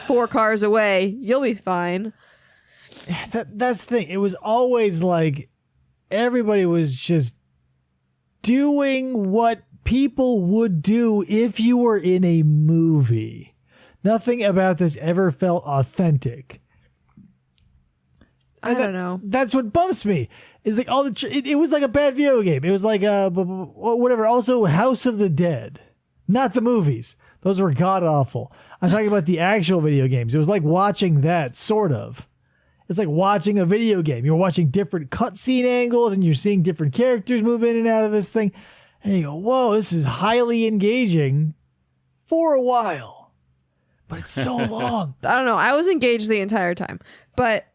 4 cars away. You'll be fine. That's the thing. It was always like everybody was just doing what people would do if you were in a movie. Nothing about this ever felt authentic. I don't know. That's what bumps me. Is like all it was like a bad video game. It was like whatever. Also, House of the Dead, not the movies. Those were god awful. I'm talking about the actual video games. It was like watching that sort of. It's like watching a video game. You're watching different cutscene angles and you're seeing different characters move in and out of this thing. And you go, whoa, this is highly engaging for a while. But it's so long. I don't know. I was engaged the entire time. But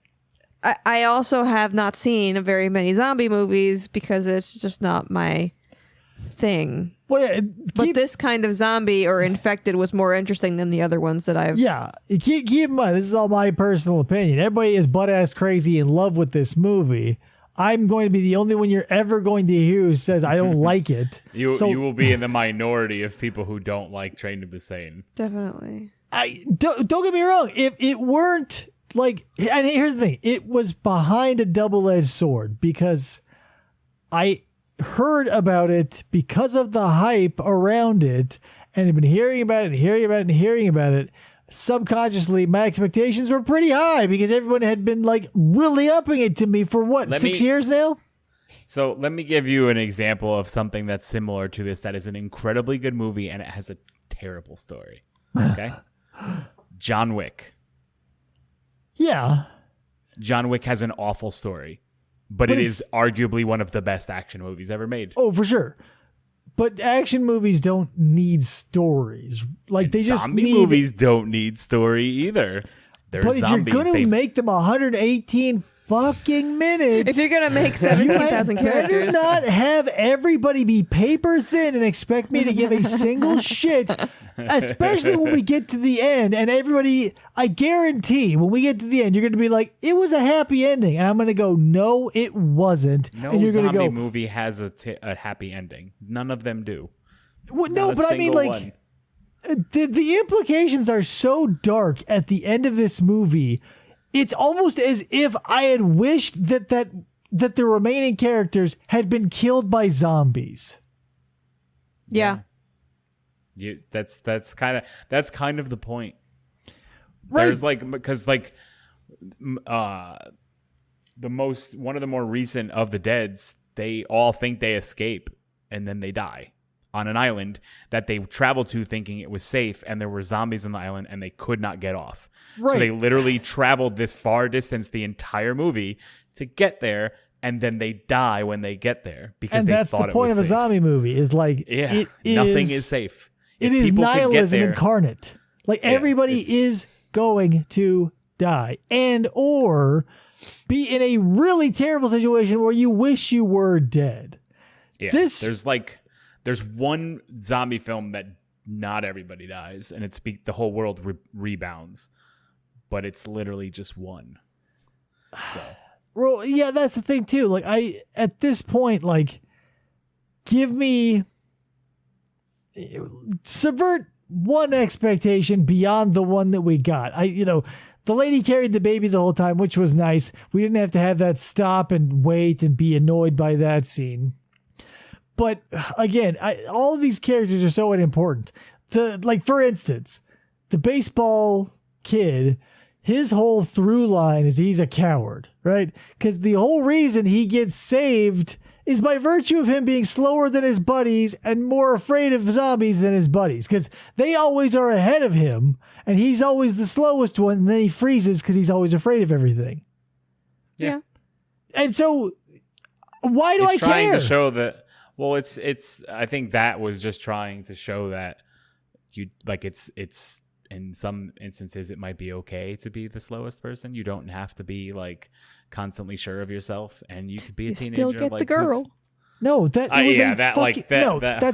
I also have not seen very many zombie movies because it's just not my thing. Well, yeah, but this kind of zombie or infected was more interesting than the other ones that I've... Yeah, keep in mind, this is all my personal opinion. Everybody is butt-ass crazy in love with this movie. I'm going to be the only one you're ever going to hear who says I don't like it. You will be in the minority of people who don't like Train to Busan. Definitely. Don't get me wrong. If it weren't like, and here's the thing, it was behind a double-edged sword because I heard about it because of the hype around it and have been hearing about it. Subconsciously, my expectations were pretty high because everyone had been like really upping it to me for 6 years now? So let me give you an example of something that's similar to this that is an incredibly good movie and it has a terrible story. Okay? John Wick. Yeah. John Wick has an awful story, but it is arguably one of the best action movies ever made. Oh, for sure. But action movies don't need stories. Like they just zombie movies don't need story either. But if you're gonna make them 118 fucking minutes, if you're gonna make 17,000 characters, better not have everybody be paper thin and expect me to give a single shit. Especially when we get to the end, and everybody, I guarantee, when we get to the end, you're going to be like, "It was a happy ending," and I'm going to go, "No, it wasn't." No and you're zombie movie has a happy ending. None of them do. Well, no, but I mean, like, the implications are so dark at the end of this movie. It's almost as if I had wished that the remaining characters had been killed by zombies. Yeah. That's kind of the point. Right. There's because one of the more recent of the Deads, they all think they escape and then they die on an island that they traveled to thinking it was safe, and there were zombies on the island and they could not get off. Right. So they literally traveled this far distance the entire movie to get there, and then they die when they get there because and they that's thought the point it was of a safe. zombie movie is like nothing is safe. It is nihilism incarnate. Like everybody is going to die and or be in a really terrible situation where you wish you were dead. Yeah, there's one zombie film that not everybody dies, and it's the whole world rebounds, but it's literally just one. So, well, yeah, that's the thing too. Like at this point, like, give me subvert one expectation beyond the one that we got. The lady carried the baby the whole time, which was nice. We didn't have to have that stop and wait and be annoyed by that scene. But again, all of these characters are so unimportant. For instance, the baseball kid, his whole through line is he's a coward, right? Because the whole reason he gets saved is by virtue of him being slower than his buddies and more afraid of zombies than his buddies. Because they always are ahead of him, and he's always the slowest one, and then he freezes because he's always afraid of everything. Yeah. And so, why do I care? Trying to show that. Well, it's. I think that was just trying to show that you like it's in some instances it might be okay to be the slowest person. You don't have to be like constantly sure of yourself, and you could be a teenager. Still get the girl. No, that's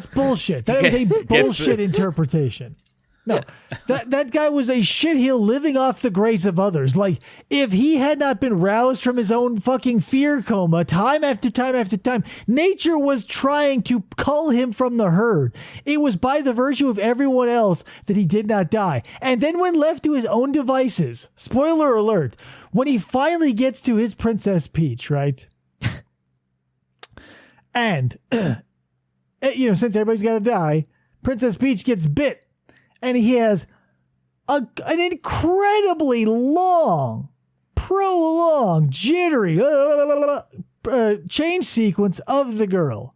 bullshit. That is a bullshit interpretation. No, that guy was a shitheel living off the grace of others. Like, if he had not been roused from his own fucking fear coma time after time after time, nature was trying to cull him from the herd. It was by the virtue of everyone else that he did not die. And then when left to his own devices, spoiler alert, when he finally gets to his Princess Peach, right? And, since everybody's got to die, Princess Peach gets bit. And he has an incredibly long, prolonged, jittery change sequence of the girl.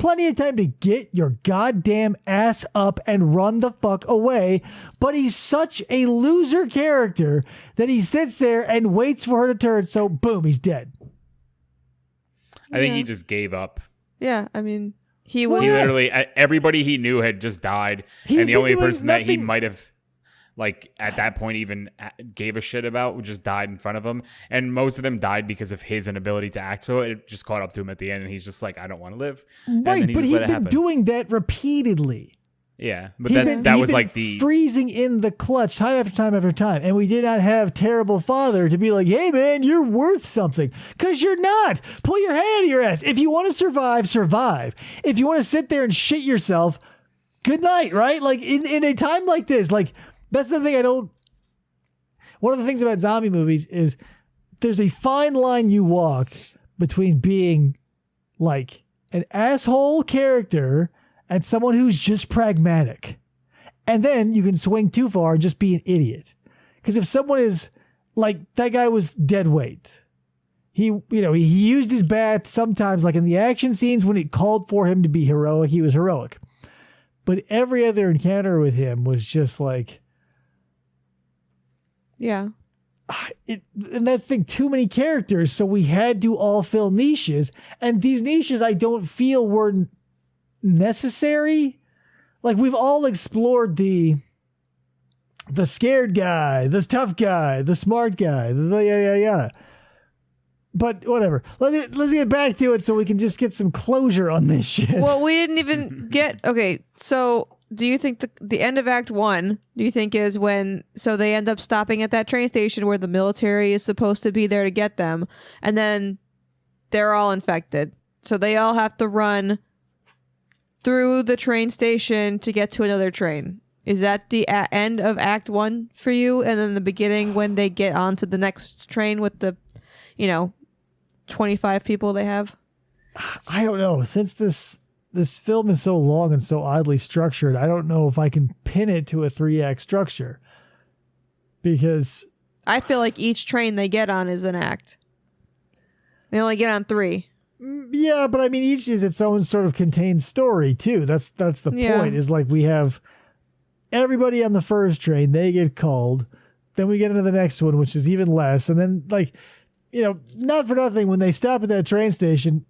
Plenty of time to get your goddamn ass up and run the fuck away. But he's such a loser character that he sits there and waits for her to turn. So, boom, he's dead. I think he just gave up. Yeah, I mean... He literally, everybody he knew had just died, and the only person that he might have, like, at that point even gave a shit about just died in front of him. And most of them died because of his inability to act. So it just caught up to him at the end, and he's just like, I don't want to live. Right, but he'd been doing that repeatedly. Yeah, but that was like the freezing in the clutch time after time after time, and we did not have terrible father to be like, "Hey man, you're worth something," because you're not. Pull your head out of your ass. If you want to survive, survive. If you want to sit there and shit yourself, good night. Right? Like in a time like this, like that's the thing I don't. One of the things about zombie movies is there's a fine line you walk between being like an asshole character and someone who's just pragmatic. And then you can swing too far and just be an idiot. Because if someone is like, that guy was dead weight. He used his bat sometimes, like in the action scenes when it called for him to be heroic, he was heroic. But every other encounter with him was just like... Yeah. And that's the thing, too many characters, so we had to all fill niches. And these niches I don't feel were... necessary. Like, we've all explored the scared guy, the tough guy, the smart guy, the yada. But whatever. Let's get back to it so we can just get some closure on this shit. Well, we didn't even get... Okay, so do you think the end of Act 1, do you think is when... So they end up stopping at that train station where the military is supposed to be there to get them, and then they're all infected. So they all have to run through the train station to get to another train. Is that the end of Act 1 for you? And then the beginning when they get onto the next train with the, 25 people they have? I don't know. Since this film is so long and so oddly structured, I don't know if I can pin it to a 3-act structure. Because... I feel like each train they get on is an act. They only get on 3. Yeah, but I mean, each is its own sort of contained story too. That's the point. Is like we have everybody on the first train, they get called. Then we get into the next one, which is even less. And then, like, not for nothing, when they stop at that train station,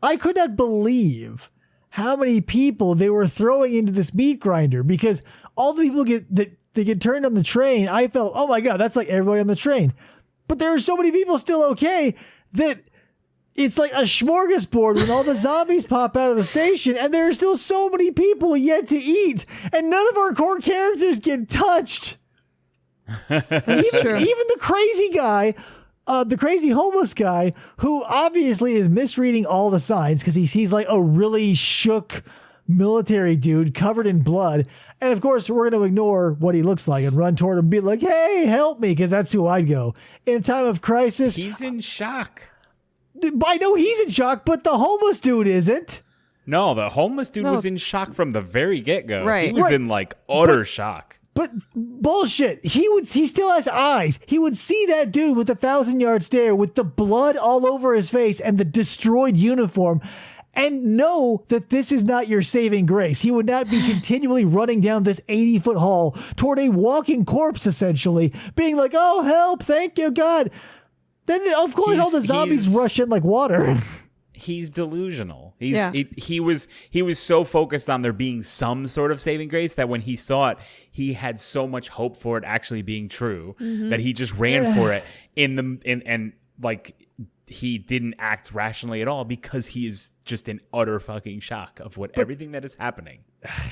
I could not believe how many people they were throwing into this meat grinder, because all the people they get turned on the train. I felt, oh my God, that's like everybody on the train. But there are so many people still okay that it's like a smorgasbord when all the zombies pop out of the station, and there are still so many people yet to eat, and none of our core characters get touched. Even the crazy guy, the crazy homeless guy, who obviously is misreading all the signs because he sees like a really shook military dude covered in blood. And of course, we're going to ignore what he looks like and run toward him and be like, hey, help me, because that's who I'd go. In a time of crisis. He's in shock. I know he's in shock, but the homeless dude isn't. No, the homeless dude was in shock from the very get-go. Right. He was in like utter shock. But bullshit. He still has eyes. He would see that dude with the 1,000-yard stare with the blood all over his face and the destroyed uniform and know that this is not your saving grace. He would not be continually running down this 80-foot hall toward a walking corpse, essentially, being like, oh, help, thank you, God. Then, of course, all the zombies rush in like water. He's delusional. He was so focused on there being some sort of saving grace that when he saw it, he had so much hope for it actually being true that he just ran for it and he didn't act rationally at all because he is just in utter fucking shock of everything that is happening.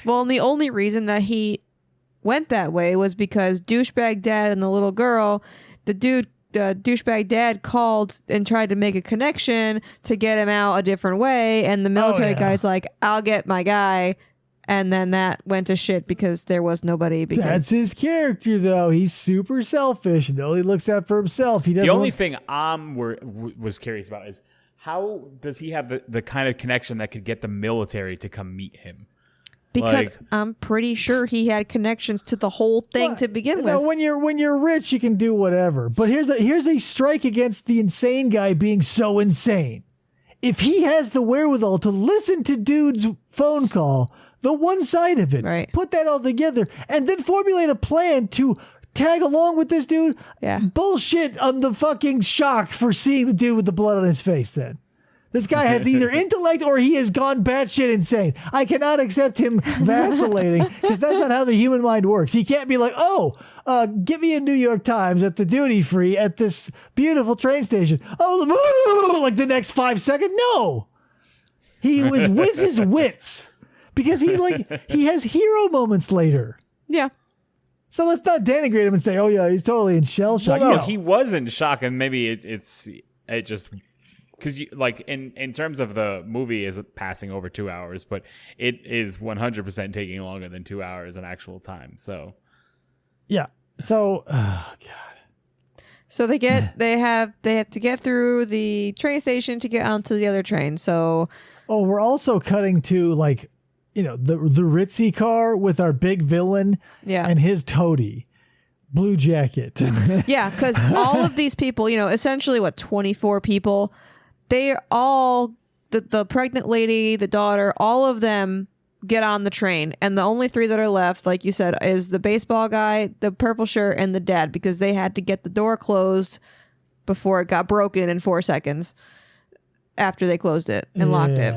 Well, and the only reason that he went that way was because douchebag dad and the little girl, the douchebag dad called and tried to make a connection to get him out a different way, and the military guy's like, I'll get my guy, and then that went to shit because there was nobody. Because that's his character, though. He's super selfish and only looks out for himself. He doesn't. The only thing was curious about is how does he have the kind of connection that could get the military to come meet him? Because I'm pretty sure he had connections to the whole thing to begin with. When you're rich, you can do whatever. But here's a strike against the insane guy being so insane. If he has the wherewithal to listen to dude's phone call, the one side of it, right, put that all together, and then formulate a plan to tag along with this dude. Yeah. Bullshit on the fucking shock for seeing the dude with the blood on his face then. This guy has either intellect or he has gone batshit insane. I cannot accept him vacillating because that's not how the human mind works. He can't be like, give me a New York Times at the duty free at this beautiful train station. Oh, like the next 5 seconds. No, he was with his wits because he has hero moments later. Yeah. So let's not denigrate him and say, oh yeah, he's totally in shell shock. Well, no, he was in shock, and maybe it just. Because in terms of the movie is passing over 2 hours, but it is 100% taking longer than 2 hours in actual time. So, yeah. So, oh God. So they have to get through the train station to get onto the other train. So, we're also cutting to the ritzy car with our big villain, and his toady. Blue jacket. Yeah, because all of these people, essentially 24 people. They all, the pregnant lady, the daughter, all of them get on the train. And the only three that are left, like you said, is the baseball guy, the purple shirt, and the dad, because they had to get the door closed before it got broken in 4 seconds after they closed it and locked it.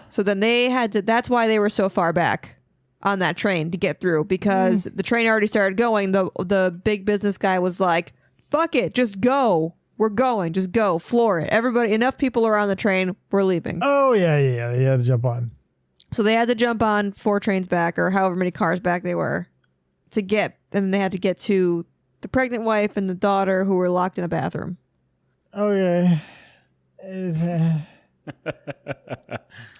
So then they had to, that's why they were so far back on that train to get through, because the train already started going. The big business guy was like, fuck it, just go. We're going. Just go. Floor it. Everybody, enough people are on the train. We're leaving. Oh, yeah. They had to jump on. So they had to jump on 4 trains back, or however many cars back they were, and they had to get to the pregnant wife and the daughter who were locked in a bathroom. Okay.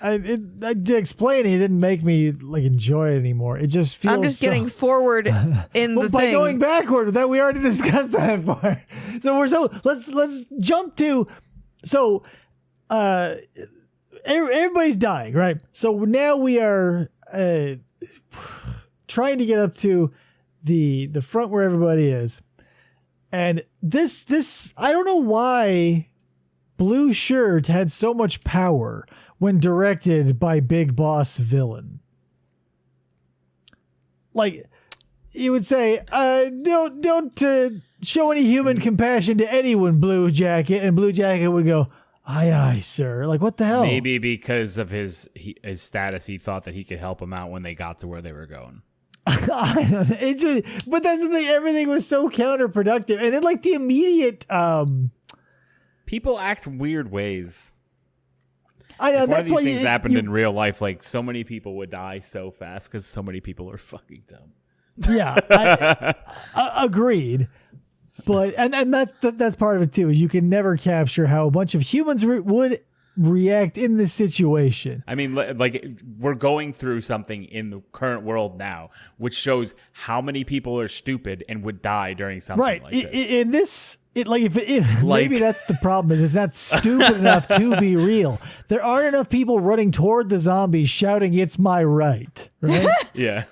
To explain it didn't make me enjoy it anymore. It just feels. I'm just getting forward in the by thing. going backward. That we already discussed that part. So let's jump to. So, everybody's dying, right? So now we are trying to get up to the front where everybody is, and this I don't know why blue shirt had so much power when directed by Big Boss Villain? Like, you would say, don't show any human compassion to anyone, Blue Jacket. And Blue Jacket would go, aye, sir. Like, what the hell? Maybe because of his status, he thought that he could help them out when they got to where they were going. I don't know. But that's the thing. Everything was so counterproductive. And then, like, the immediate... people act weird ways. I know. If one of these things happened in real life, like, so many people would die so fast because so many people are fucking dumb. Yeah, agreed. But and that's part of it too. Is you can never capture how a bunch of humans would react in this situation. I mean, like, we're going through something in the current world now, which shows how many people are stupid and would die during something like this. In this. Maybe that's the problem. Is it's not stupid enough to be real. There aren't enough people running toward the zombies shouting, "It's my right!" Right? Yeah.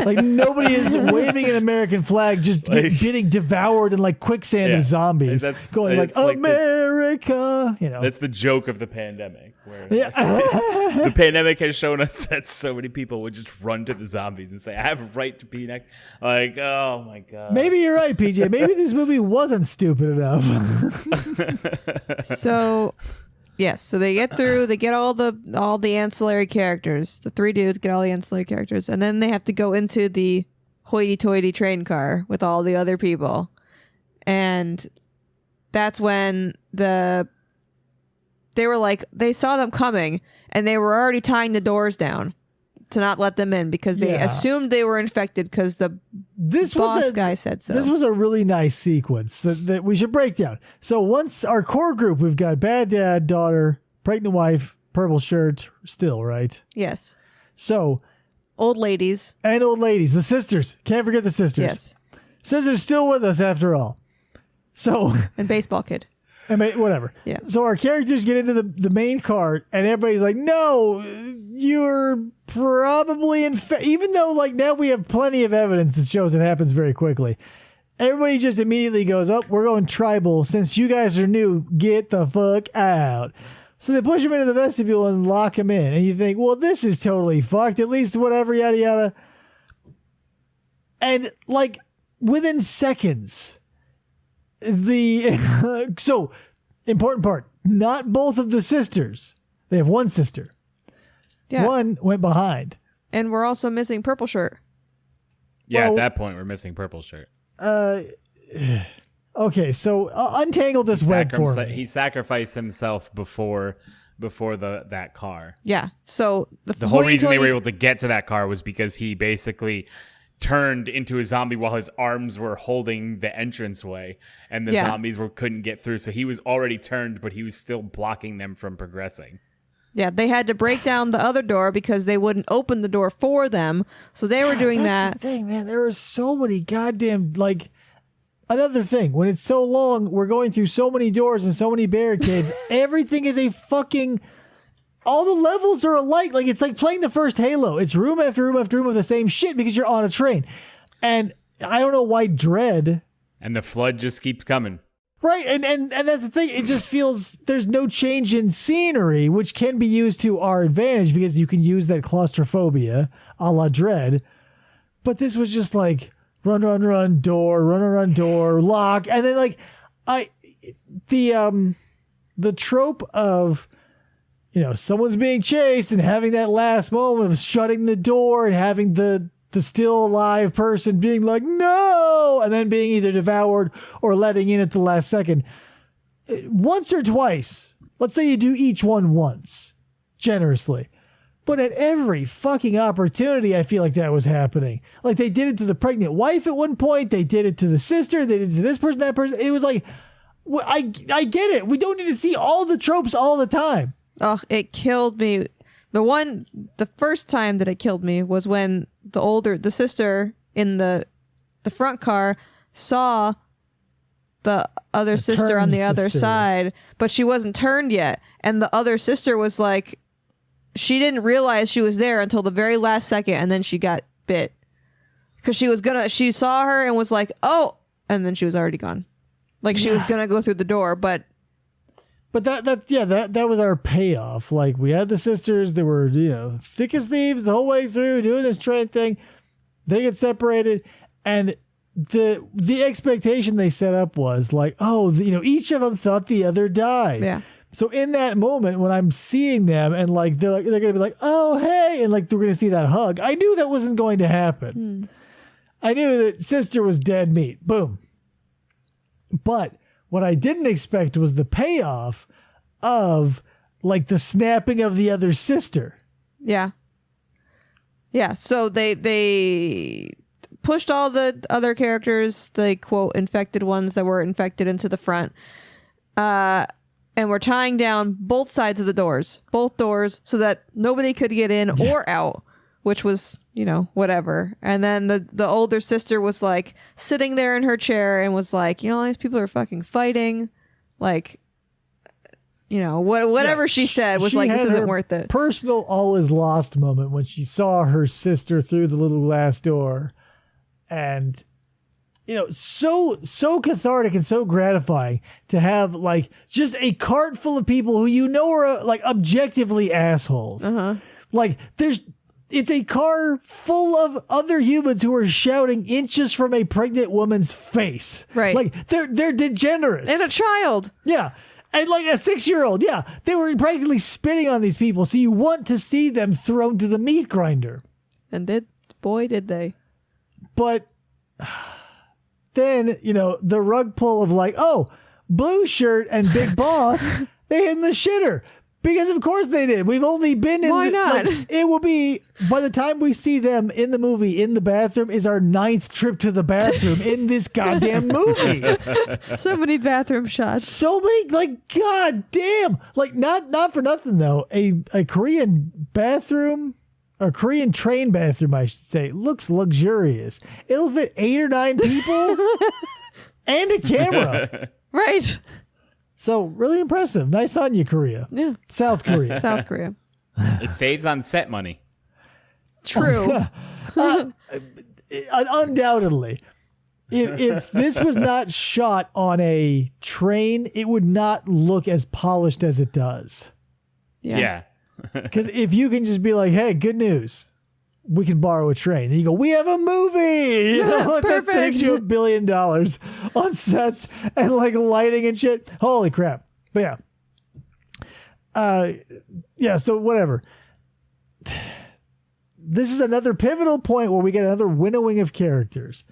Like nobody is waving an American flag, just getting devoured in like quicksand of zombies. Going like America. That's the joke of the pandemic. Where the pandemic has shown us that so many people would just run to the zombies and say, "I have a right to be next." Like, oh my god. Maybe you're right, PJ. Maybe this movie wasn't stupid enough. So they get through, they get all the ancillary characters. The three dudes get all the ancillary characters, and then they have to go into the hoity-toity train car with all the other people. And that's when they were like, they saw them coming and they were already tying the doors down to not let them in because they assumed they were infected because the boss guy said so. This was a really nice sequence that we should break down. So once our core group, we've got bad dad, daughter, pregnant wife, purple shirt, still, right? Yes. So old ladies. The sisters. Can't forget the sisters. Yes. Sisters still with us after all. So and baseball kid. Whatever. Yeah. So our characters get into the main cart, and everybody's like, "No, you're probably infected." Even though, like, now we have plenty of evidence that shows it happens very quickly. Everybody just immediately goes, "Oh, we're going tribal. Since you guys are new, get the fuck out." So they push him into the vestibule and lock him in, and you think, "Well, this is totally fucked. At least whatever, yada yada." And like within seconds. So important part, not both of the sisters. They have one sister. Yeah. One went behind. And we're also missing purple shirt. Yeah, at that point we're missing purple shirt. Okay, so untangle this web for me. He sacrificed himself before that car. Yeah. So the whole reason they were able to get to that car was because he basically turned into a zombie while his arms were holding the entranceway and the zombies couldn't get through. So he was already turned, but he was still blocking them from progressing. Yeah, they had to break down the other door because they wouldn't open the door for them. So they were doing that. That's the thing, man. There are so many goddamn, like, another thing. When it's so long, we're going through so many doors and so many barricades. Everything is a fucking... All the levels are alike. Like, it's like playing the first Halo. It's room after room after room of the same shit because you're on a train. And I don't know why Dread... And the flood just keeps coming. Right, and that's the thing. It just feels there's no change in scenery, which can be used to our advantage because you can use that claustrophobia a la Dread. But this was just like, run, door, lock. And then, like, the trope of... someone's being chased and having that last moment of shutting the door and having the still alive person being like, no, and then being either devoured or letting in at the last second. Once or twice. Let's say you do each one once, generously. But at every fucking opportunity, I feel like that was happening. Like, they did it to the pregnant wife at one point. They did it to the sister. They did it to this person, that person. It was like, I get it. We don't need to see all the tropes all the time. Oh, it killed me. The first time that it killed me was when the sister in the front car saw the other sister on the other side, but she wasn't turned yet. And the other sister was like, she didn't realize she was there until the very last second, and then she got bit. Because she saw her and was like, oh, and then she was already gone. Like, she was gonna go through the door, but But that was our payoff. Like, we had the sisters, they were, thick as thieves the whole way through, doing this train thing. They get separated, and the expectation they set up was like, each of them thought the other died. Yeah. So in that moment when I'm seeing them and like they're gonna be like, oh hey, and like we're gonna see that hug, I knew that wasn't going to happen. I knew that sister was dead meat. Boom. But what I didn't expect was the payoff of like the snapping of the other sister. Yeah. Yeah. So they pushed all the other characters, the quote infected ones that were infected, into the front. And we're tying down both sides of both doors, so that nobody could get in or out, which was, whatever. And then the older sister was like sitting there in her chair and was like, all these people are fucking fighting. Like, whatever she said was like, this isn't worth it. Personal all is lost moment when she saw her sister through the little glass door. And so cathartic and so gratifying to have like just a cart full of people who are like objectively assholes. Like it's a car full of other humans who are shouting inches from a pregnant woman's face. Right. Like they're degenerates. And a child. Yeah. And like a 6-year-old. Yeah. They were practically spitting on these people. So you want to see them thrown to the meat grinder. And did they. But then, the rug pull of like, oh, Blue Shirt and Big Boss, they hid in the shitter. Because of course they did. We've only been in Why not? It will be, by the time we see them in the movie, in the bathroom, is our 9th trip to the bathroom in this goddamn movie. So many bathroom shots. So many, like, god damn. Like, not for nothing, though. A Korean bathroom... A Korean train bathroom, I should say, looks luxurious. It'll fit 8 or 9 people and a camera. Right. So really impressive. Nice on you, Korea. Yeah. South Korea. South Korea. It saves on set money. True. Undoubtedly. If this was not shot on a train, it would not look as polished as it does. Yeah. Because if you can just be like, hey, good news, we can borrow a train. Then you go, we have a movie. That saves you $1 billion on sets and like lighting and shit. Holy crap. But yeah. So whatever. This is another pivotal point where we get another winnowing of characters.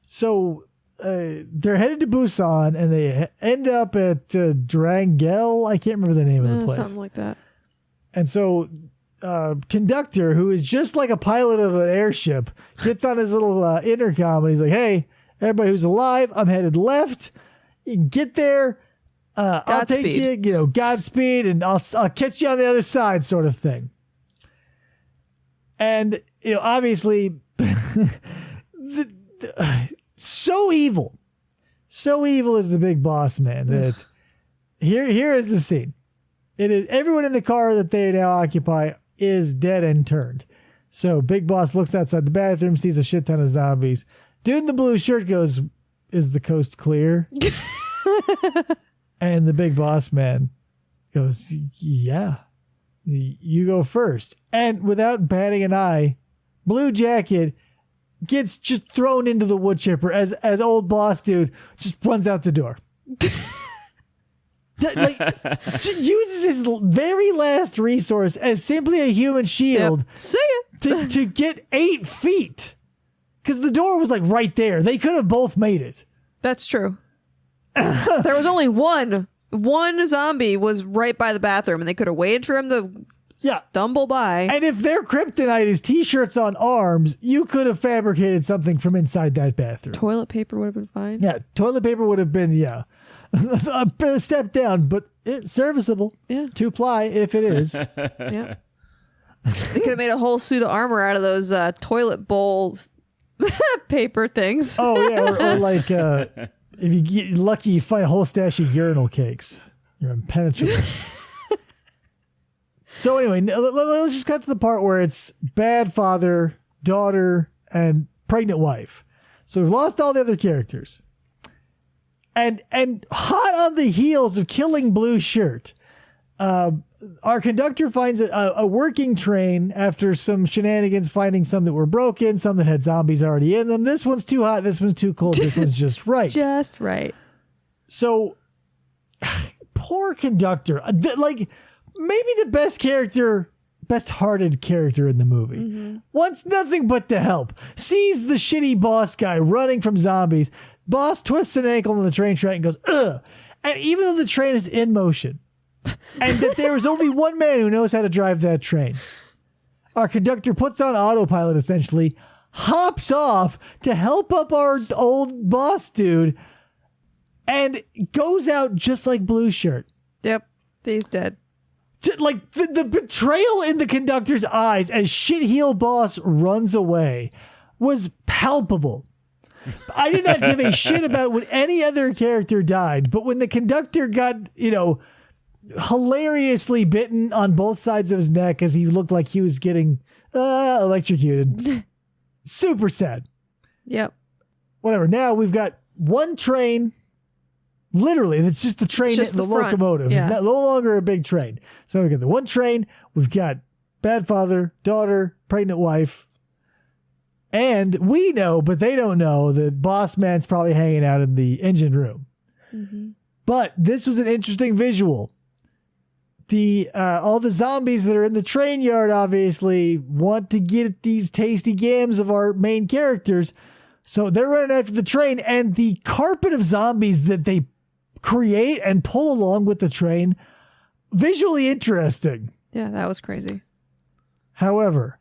So they're headed to Busan and they end up at Drangel. I can't remember the name of the place. Something like that. And so conductor, who is just like a pilot of an airship, gets on his little intercom and he's like, hey, everybody who's alive, I'm headed left. You can get there. I'll take you, Godspeed, and I'll catch you on the other side, sort of thing. And, obviously, so evil. So evil is the big boss man that here is the scene. It is everyone in the car that they now occupy is dead and turned. So Big Boss looks outside the bathroom, sees a shit ton of zombies. Dude in the blue shirt goes, is the coast clear? And the Big Boss man goes, yeah, you go first. And without batting an eye, Blue Jacket gets just thrown into the wood chipper as old boss dude just runs out the door. Uses his very last resource as simply a human shield. Yep. See ya. to get 8 feet. Because the door was like right there. They could have both made it. That's true. There was only one zombie was right by the bathroom, and they could have waited for him to stumble by. And if their kryptonite is t-shirts on arms, you could have fabricated something from inside that bathroom. Toilet paper would have been fine. Yeah, toilet paper would have been, a step down, but it's serviceable. Yeah. 2-ply if it is. Yeah. They could have made a whole suit of armor out of those toilet bowl paper things. Oh, yeah, or like if you get lucky, you find a whole stash of urinal cakes. You're impenetrable. So anyway, let's just cut to the part where it's bad father, daughter, and pregnant wife. So we've lost all the other characters. And hot on the heels of killing Blue Shirt, our conductor finds a working train after some shenanigans, finding some that were broken, some that had zombies already in them. This one's too hot. This one's too cold. This one's just right. Just right. So, poor conductor. Like, maybe the best-hearted character in the movie. Mm-hmm. Wants nothing but to help. Sees the shitty boss guy running from zombies. Boss twists an ankle on the train track and goes, ugh. And even though the train is in motion, and that there is only one man who knows how to drive that train, our conductor puts on autopilot, essentially, hops off to help up our old boss dude, and goes out just like Blue Shirt. Yep, he's dead. Like the betrayal in the conductor's eyes as shitheel boss runs away was palpable. I did not give a shit about when any other character died, but when the conductor got, hilariously bitten on both sides of his neck as he looked like he was getting electrocuted. Super sad. Yep. Whatever. Now we've got one train. Literally, it's just the train, just the locomotive. Yeah. It's no longer a big train. So we've got the one train. We've got bad father, daughter, pregnant wife. And we know, but they don't know, that boss man's probably hanging out in the engine room. Mm-hmm. But this was an interesting visual. All the zombies that are in the train yard obviously want to get these tasty gams of our main characters. So they're running after the train, and the carpet of zombies that they create and pull along with the train, visually interesting. Yeah, that was crazy. However,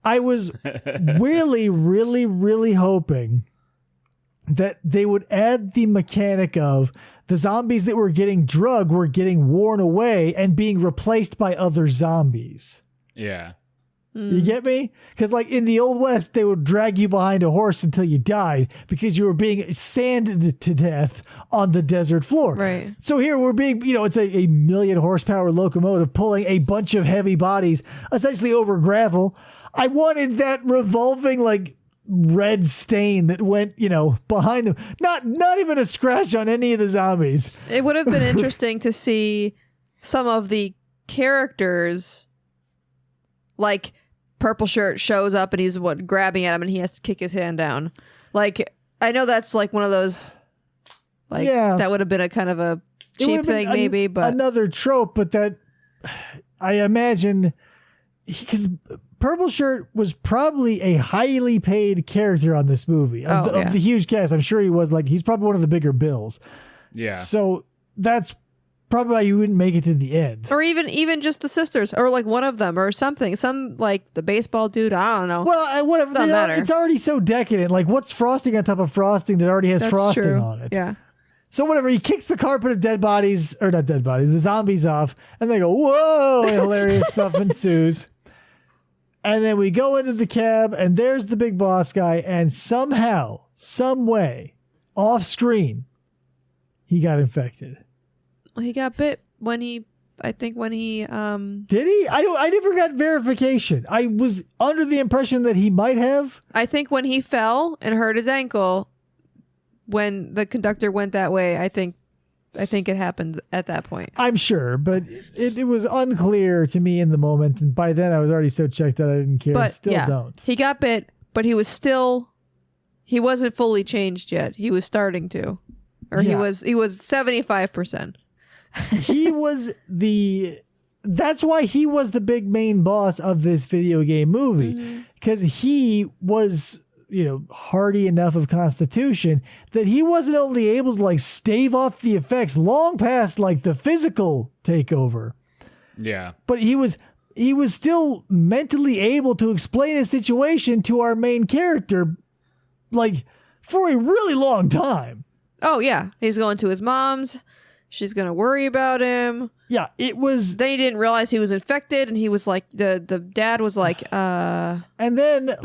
I was really, really, really hoping that they would add the mechanic of the zombies that were getting drugged were getting worn away and being replaced by other zombies. Yeah. You get me? Because like in the Old West, they would drag you behind a horse until you died because you were being sanded to death on the desert floor. Right. So here we're being, it's a 1,000,000 horsepower locomotive pulling a bunch of heavy bodies essentially over gravel. I wanted that revolving like red stain that went, behind them. Not even a scratch on any of the zombies. It would have been interesting to see some of the characters, like Purple Shirt shows up and he's grabbing at him and he has to kick his hand down. Like, I know that's like one of those, like, that would have been a kind of a cheap thing maybe, but another trope, but that I imagine because Purple Shirt was probably a highly paid character on this movie of the huge cast. I'm sure he was he's probably one of the bigger bills. Yeah. So that's probably why you wouldn't make it to the end. Or even just the sisters, or like one of them, or something. Some like the baseball dude. I don't know. Well, whatever. Doesn't matter. It's already so decadent. Like, what's frosting on top of frosting that already has frosting on it? Yeah. So whatever, he kicks the carpet of the zombies off, and they go, whoa, and hilarious stuff ensues. And then we go into the cab, and there's the big boss guy, and somehow, some way, off screen, he got infected. Well, he got bit when he did he? I never got verification. I was under the impression that he might have. I think when he fell and hurt his ankle, when the conductor went that way, I think it happened at that point. I'm sure, but it was unclear to me in the moment, and by then I was already so checked that I didn't care. But Still don't. He got bit, but he wasn't fully changed yet. He was starting to, or he was 75%. That's why he was the big main boss of this video game movie, because he was, hardy enough of constitution that he wasn't only able to stave off the effects long past the physical takeover. Yeah. But he was still mentally able to explain a situation to our main character for a really long time. Oh yeah. He's going to his mom's. She's going to worry about him. Yeah, it was... Then he didn't realize he was infected, and he was the dad was And then,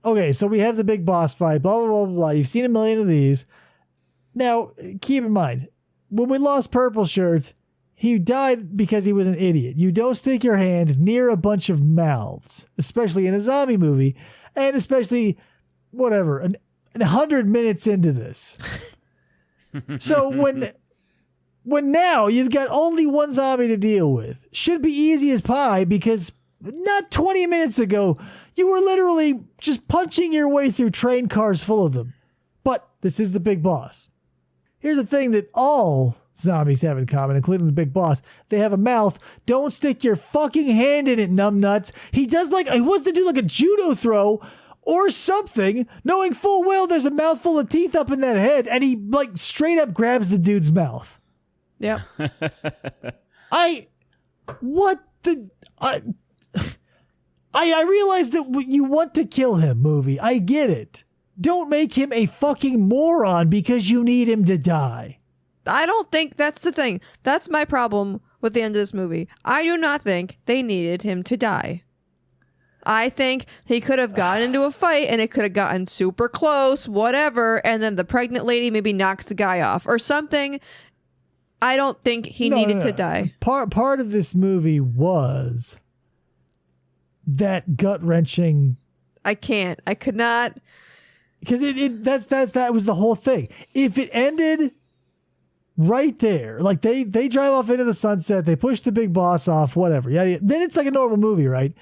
okay, so we have the big boss fight, blah, blah, blah, blah. You've seen a million of these. Now, keep in mind, when we lost Purple Shirt, he died because he was an idiot. You don't stick your hand near a bunch of mouths, especially in a zombie movie, and especially, 100 minutes into this. So when now you've got only one zombie to deal with, should be easy as pie because not 20 minutes ago, you were literally just punching your way through train cars full of them. But this is the big boss. Here's the thing that all zombies have in common, including the big boss. They have a mouth. Don't stick your fucking hand in it, numbnuts. He wants to do like a judo throw or something, knowing full well there's a mouthful of teeth up in that head, and he like straight up grabs the dude's mouth. Yep. I realize that you want to kill him, movie. I get it. Don't make him a fucking moron because you need him to die. I don't think that's the thing. That's my problem with the end of this movie. I do not think they needed him to die. I think he could have gotten into a fight and it could have gotten super close, whatever, and then the pregnant lady maybe knocks the guy off or something. I don't think he needed to die. Part of this movie was that gut-wrenching. I could not. Because that was the whole thing. If it ended right there, like they drive off into the sunset, they push the big boss off, whatever, yeah, then it's like a normal movie, right?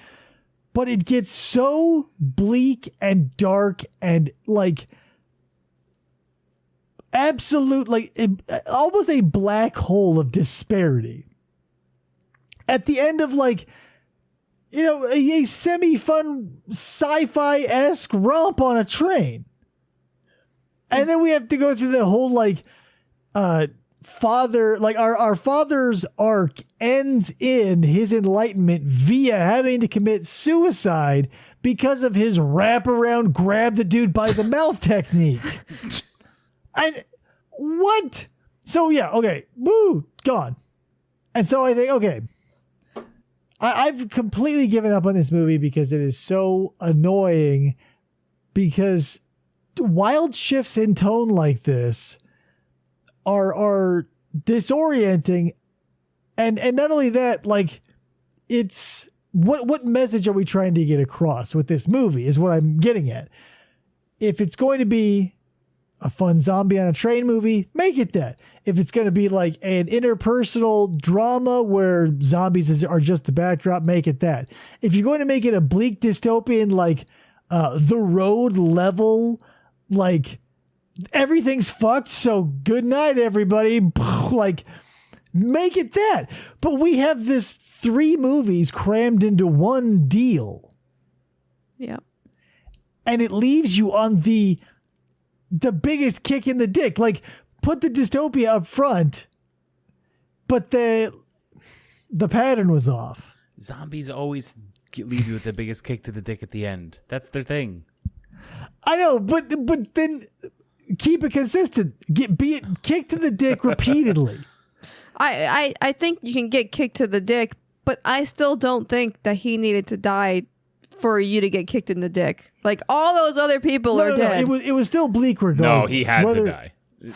But it gets so bleak and dark and like absolute, like almost a black hole of disparity. At the end of like, you know, a semi-fun sci-fi-esque romp on a train. And then we have to go through the whole like father, like our father's arc ends in his enlightenment via having to commit suicide because of his wraparound grab the dude by the mouth technique. What? So yeah, okay, woo, gone. And so I think, okay, I've completely given up on this movie because it is so annoying, because wild shifts in tone like this are disorienting, and not only that, like, it's what message are we trying to get across with this movie is what I'm getting at. If it's going to be a fun zombie on a train movie, make it that. If it's going to be like an interpersonal drama where zombies are just the backdrop, make it that. If you're going to make it a bleak dystopian, like The Road level, like everything's fucked, so good night, everybody, like, make it that. But we have this 3 movies crammed into one deal. Yeah. And it leaves you on the biggest kick in the dick. Like, put the dystopia up front, but the pattern was off. Zombies always leave you with the biggest kick to the dick at the end. That's their thing. I know, but then keep it consistent. Be it kick to the dick repeatedly. I think you can get kicked to the dick, but I still don't think that he needed to die for you to get kicked in the dick. Like, all those other people are dead. It was still bleak regardless. No, he had to die.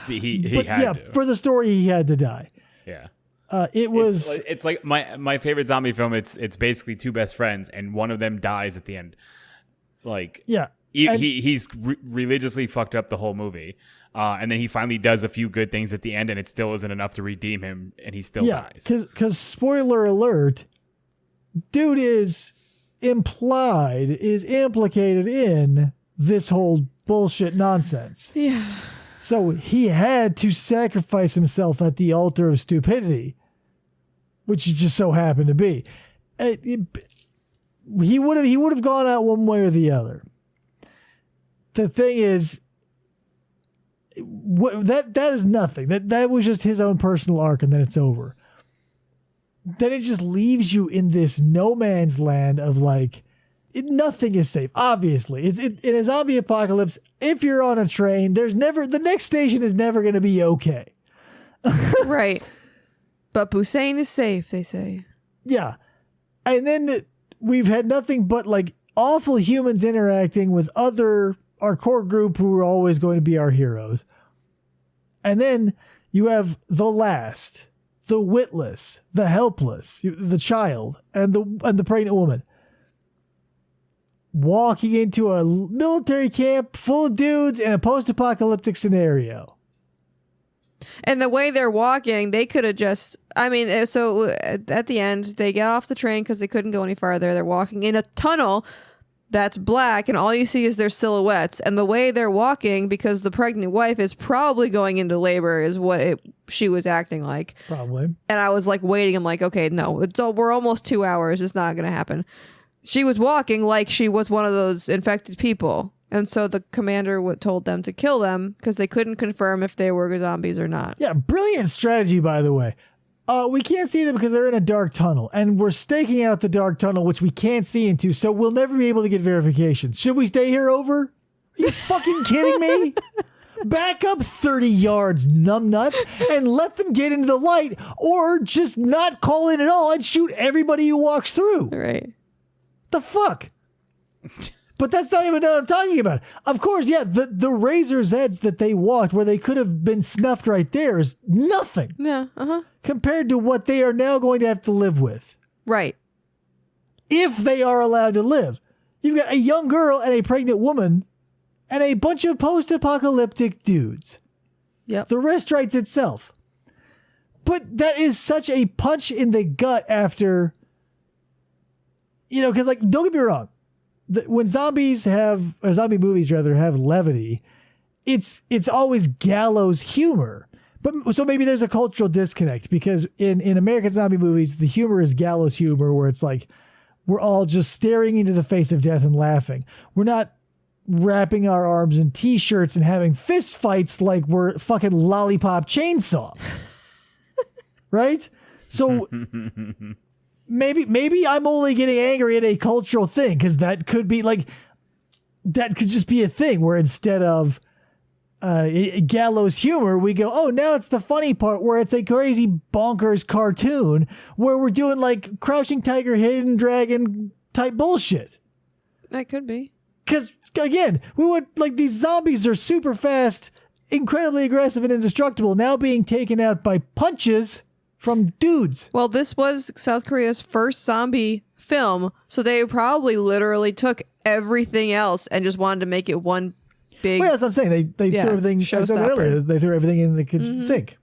He had to. For the story, he had to die. Yeah. It was. It's like my favorite zombie film. It's basically 2 best friends, and one of them dies at the end. Like, yeah, he's religiously fucked up the whole movie, and then he finally does a few good things at the end, and it still isn't enough to redeem him, and he still dies. Because spoiler alert, dude is implicated in this whole bullshit nonsense. Yeah. So he had to sacrifice himself at the altar of stupidity, which it just so happened to be. He would have gone out one way or the other. The thing is, that is nothing. That was just his own personal arc, and then it's over. Then it just leaves you in this no man's land of like, nothing is safe. Obviously, in a zombie apocalypse, if you're on a train, the next station is never going to be okay. Right. But Busan is safe, they say. Yeah. And then we've had nothing but like awful humans interacting with our core group who are always going to be our heroes. And then you have the last, the witless, the helpless, the child, and the pregnant woman walking into a military camp full of dudes in a post-apocalyptic scenario. And the way they're walking, they could have just, I mean, so at the end, they get off the train because they couldn't go any farther. They're walking in a tunnel that's black, and all you see is their silhouettes. And the way they're walking, because the pregnant wife is probably going into labor, is what she was acting like. Probably. And I was like waiting. I'm like, okay, no, we're almost 2 hours. It's not going to happen. She was walking like she was one of those infected people. And so the commander told them to kill them because they couldn't confirm if they were zombies or not. Yeah, brilliant strategy, by the way. We can't see them because they're in a dark tunnel, and we're staking out the dark tunnel, which we can't see into, so we'll never be able to get verification. Should we stay here over? Are you fucking kidding me? Back up 30 yards, numbnuts, and let them get into the light, or just not call in at all and shoot everybody who walks through. Right. The fuck? But that's not even what I'm talking about. Of course, yeah, the razor's edge that they walked, where they could have been snuffed right there, is nothing. Yeah, compared to what they are now going to have to live with. Right. If they are allowed to live. You've got a young girl and a pregnant woman and a bunch of post-apocalyptic dudes. Yep. The rest writes itself. But that is such a punch in the gut after, because, like, don't get me wrong. When zombie movies have levity, it's always gallows humor. But so maybe there's a cultural disconnect, because in American zombie movies, the humor is gallows humor, where it's like we're all just staring into the face of death and laughing. We're not wrapping our arms in t-shirts and having fist fights like we're fucking Lollipop Chainsaw. Right? So Maybe I'm only getting angry at a cultural thing, because that could just be a thing where instead of gallows humor, we go, oh, now it's the funny part where it's a crazy bonkers cartoon where we're doing like Crouching Tiger, Hidden Dragon type bullshit. That could be. Because again, these zombies are super fast, incredibly aggressive and indestructible, now being taken out by punches from dudes. Well, this was South Korea's first zombie film, so they probably literally took everything else and just wanted to make it one big. Well, that's what I'm saying. They threw everything. They threw everything in the kitchen sink,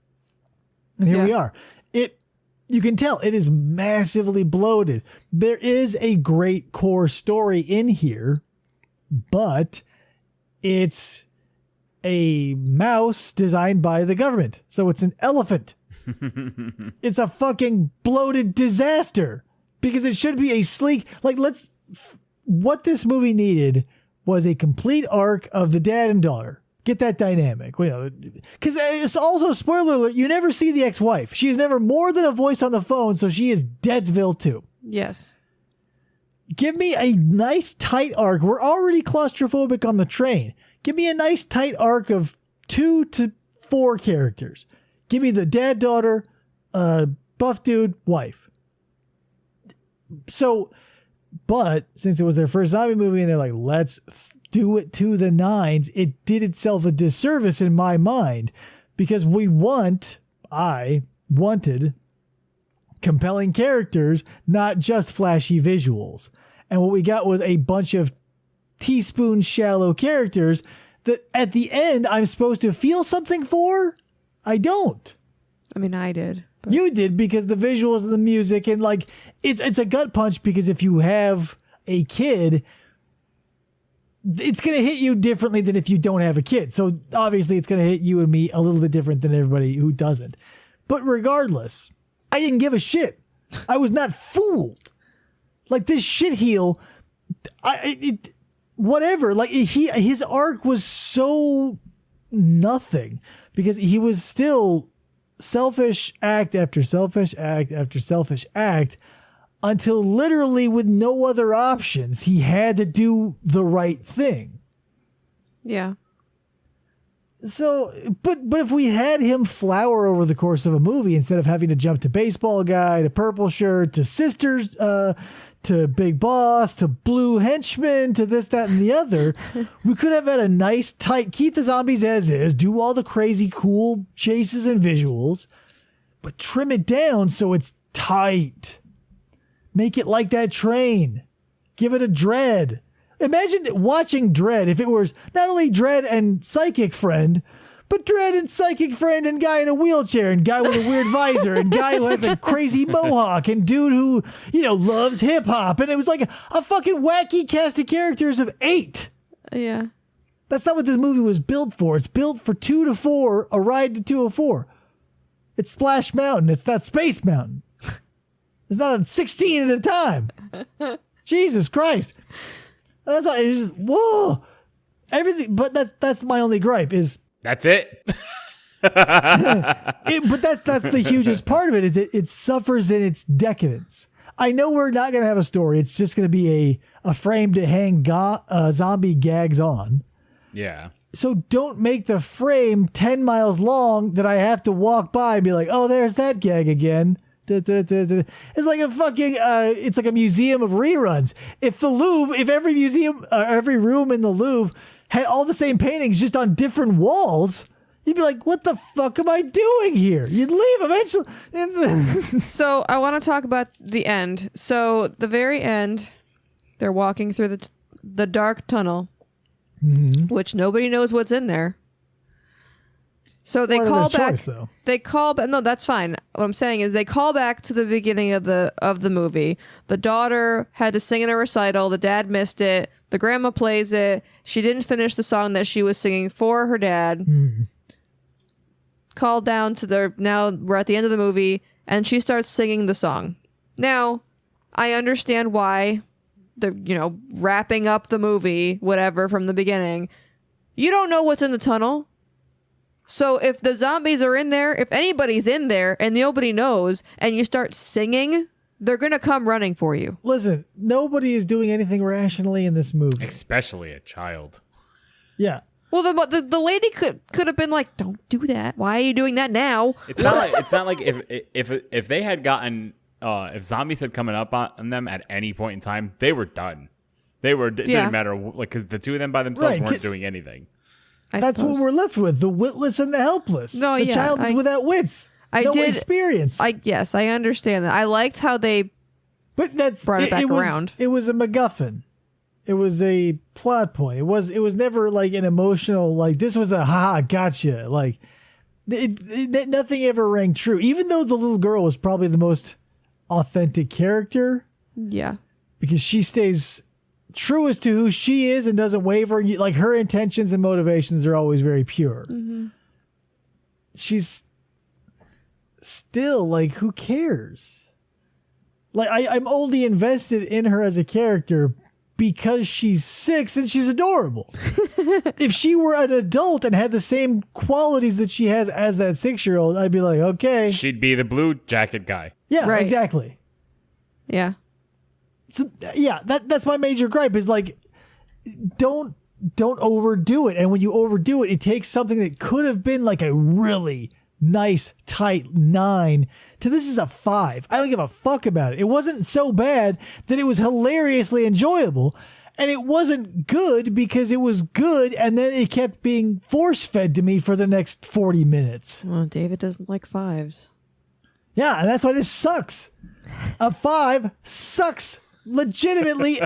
and here we are. You can tell it is massively bloated. There is a great core story in here, but it's a mouse designed by the government, so it's an elephant. It's a fucking bloated disaster, because it should be a sleek, what this movie needed was a complete arc of the dad and daughter. Get that dynamic, because it's also, spoiler alert, you never see the ex-wife. She is never more than a voice on the phone, so she is Deadsville too. Yes. Give me a nice tight arc. We're already claustrophobic on the train. Give me a nice tight arc of 2 to 4 characters. Give me the dad, daughter, buff dude, wife. So, but since it was their first zombie movie and they're like, let's do it to the nines, it did itself a disservice in my mind, because I wanted compelling characters, not just flashy visuals. And what we got was a bunch of teaspoon shallow characters that at the end I'm supposed to feel something for. I don't. I mean, I did. But... You did, because the visuals and the music, and it's a gut punch, because if you have a kid, it's going to hit you differently than if you don't have a kid. So obviously it's going to hit you and me a little bit different than everybody who doesn't. But regardless, I didn't give a shit. I was not fooled. Like, this shitheel, whatever. Like, his arc was so nothing, because he was still selfish act after selfish act after selfish act, until literally with no other options, he had to do the right thing. Yeah. So, but if we had him flower over the course of a movie, instead of having to jump to baseball guy, to purple shirt, to sisters, to big boss, to blue henchman, to this, that, and the other, we could have had a nice tight, keep the zombies as is, do all the crazy cool chases and visuals, but trim it down so it's tight. Make it like that train. Give it a dread. Imagine watching Dread if it was not only Dread and Psychic Friend, But Dread and Psychic Friend and guy in a wheelchair and guy with a weird visor and guy who has a crazy mohawk and dude who, loves hip hop. And it was like a fucking wacky cast of characters of 8. Yeah. That's not what this movie was built for. It's built for 2 to 4, a ride to 204. It's Splash Mountain. It's not Space Mountain. It's not a 16 at a time. Jesus Christ. That's not, it's just, whoa. Everything, but that's my only gripe is. That's it. But that's the hugest part of it is it suffers in its decadence. I know we're not going to have a story. It's just going to be a frame to hang zombie gags on. Yeah. So don't make the frame 10 miles long that I have to walk by and be like, oh, there's that gag again. It's like a fucking, it's like a museum of reruns. If every museum, every room in the Louvre had all the same paintings just on different walls, you'd be like, what the fuck am I doing here? You'd leave eventually. So I want to talk about the end. So the very end, they're walking through the dark tunnel, which nobody knows what's in there. So they call back. They call back. No, that's fine. What I'm saying is they call back to the beginning of the movie. The daughter had to sing in a recital. The dad missed it. The grandma plays it. She didn't finish the song that she was singing for her dad. Called down to now we're at the end of the movie, and she starts singing the song. Now, I understand why wrapping up the movie, whatever, from the beginning. You don't know what's in the tunnel. So if the zombies are in there, if anybody's in there and nobody knows, and you start singing, they're going to come running for you. Listen, nobody is doing anything rationally in this movie. Especially a child. Yeah. Well, the lady could have been like, "Don't do that. Why are you doing that now?" It's not like if they had gotten if zombies had coming up on them at any point in time, they were done. It didn't matter because the two of them by themselves weren't doing anything. That's what we're left with: the witless and the helpless. No, the child is without wits. No experience. Yes, I understand that. I liked how they brought it back around. It was a MacGuffin. It was a plot point. It was never like an emotional, like this was a haha gotcha. Like nothing ever rang true. Even though the little girl was probably the most authentic character. Yeah. Because she stays true as to who she is and doesn't waver. Like her intentions and motivations are always very pure. Mm-hmm. She's still like, who cares? Like I'm only invested in her as a character because she's 6 and she's adorable. If she were an adult and had the same qualities that she has as that 6-year-old, I'd be like, okay. She'd be the blue jacket guy. Yeah, right. Exactly. Yeah. So yeah, that's my major gripe is like, don't overdo it. And when you overdo it, it takes something that could have been like a really nice, tight 9 to this is a 5. I don't give a fuck about it. It wasn't so bad that it was hilariously enjoyable. And it wasn't good because it was good and then it kept being force-fed to me for the next 40 minutes. Well, David doesn't like 5s. Yeah, and that's why this sucks. A 5 sucks legitimately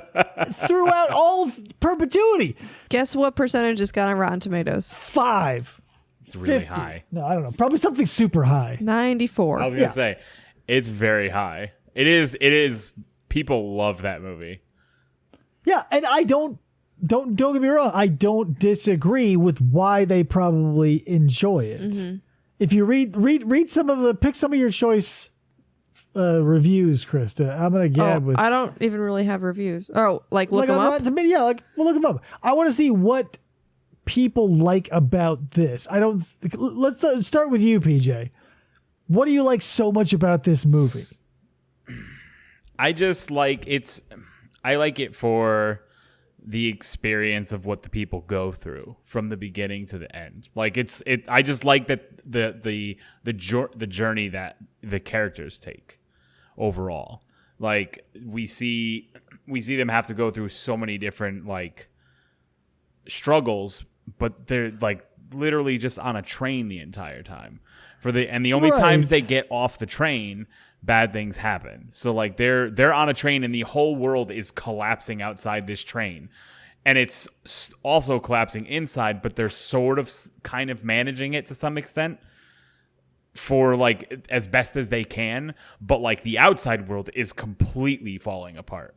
throughout all perpetuity. Guess what percentage it's got on Rotten Tomatoes? 5. It's really 50. high. No, I don't know. Probably something super high. 94. I was gonna say it's very high. It is. People love that movie. Yeah, and I don't get me wrong. I don't disagree with why they probably enjoy it. Mm-hmm. If you read some of pick some of your choice reviews, Krista. I'm gonna gab with. I don't even really have reviews. Oh, like look them up. Yeah, we'll look them up. I want to see what people like about this. Let's start with you, PJ. What do you like so much about this movie? I just like I like it for the experience of what the people go through from the beginning to the end. Like I just like that the journey that the characters take overall. Like we see them have to go through so many different like struggles, but they're like literally just on a train the entire time. The only times they get off the train, bad things happen. So like they're on a train and the whole world is collapsing outside this train. and it's also collapsing inside, but they're sort of kind of managing it to some extent for like as best as they can, but like the outside world is completely falling apart.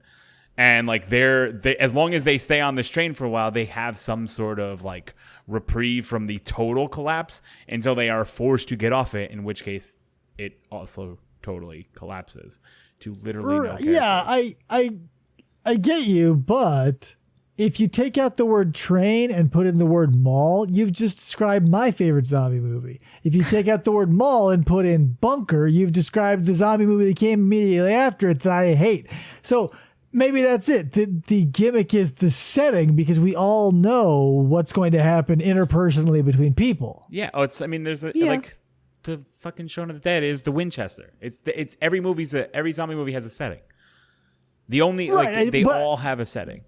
And like they as long as they stay on this train for a while, they have some sort of like reprieve from the total collapse until they are forced to get off it, in which case it also totally collapses to literally no characters. Yeah, I get you, but if you take out the word train and put in the word mall, you've just described my favorite zombie movie. If you take out the word mall and put in bunker, you've described the zombie movie that came immediately after it that I hate. So maybe that's it. The gimmick is the setting, because we all know what's going to happen interpersonally between people. Yeah. Oh, there's like the fucking Shaun of the Dead is the Winchester. It's every zombie movie has a setting. The only they all have a setting.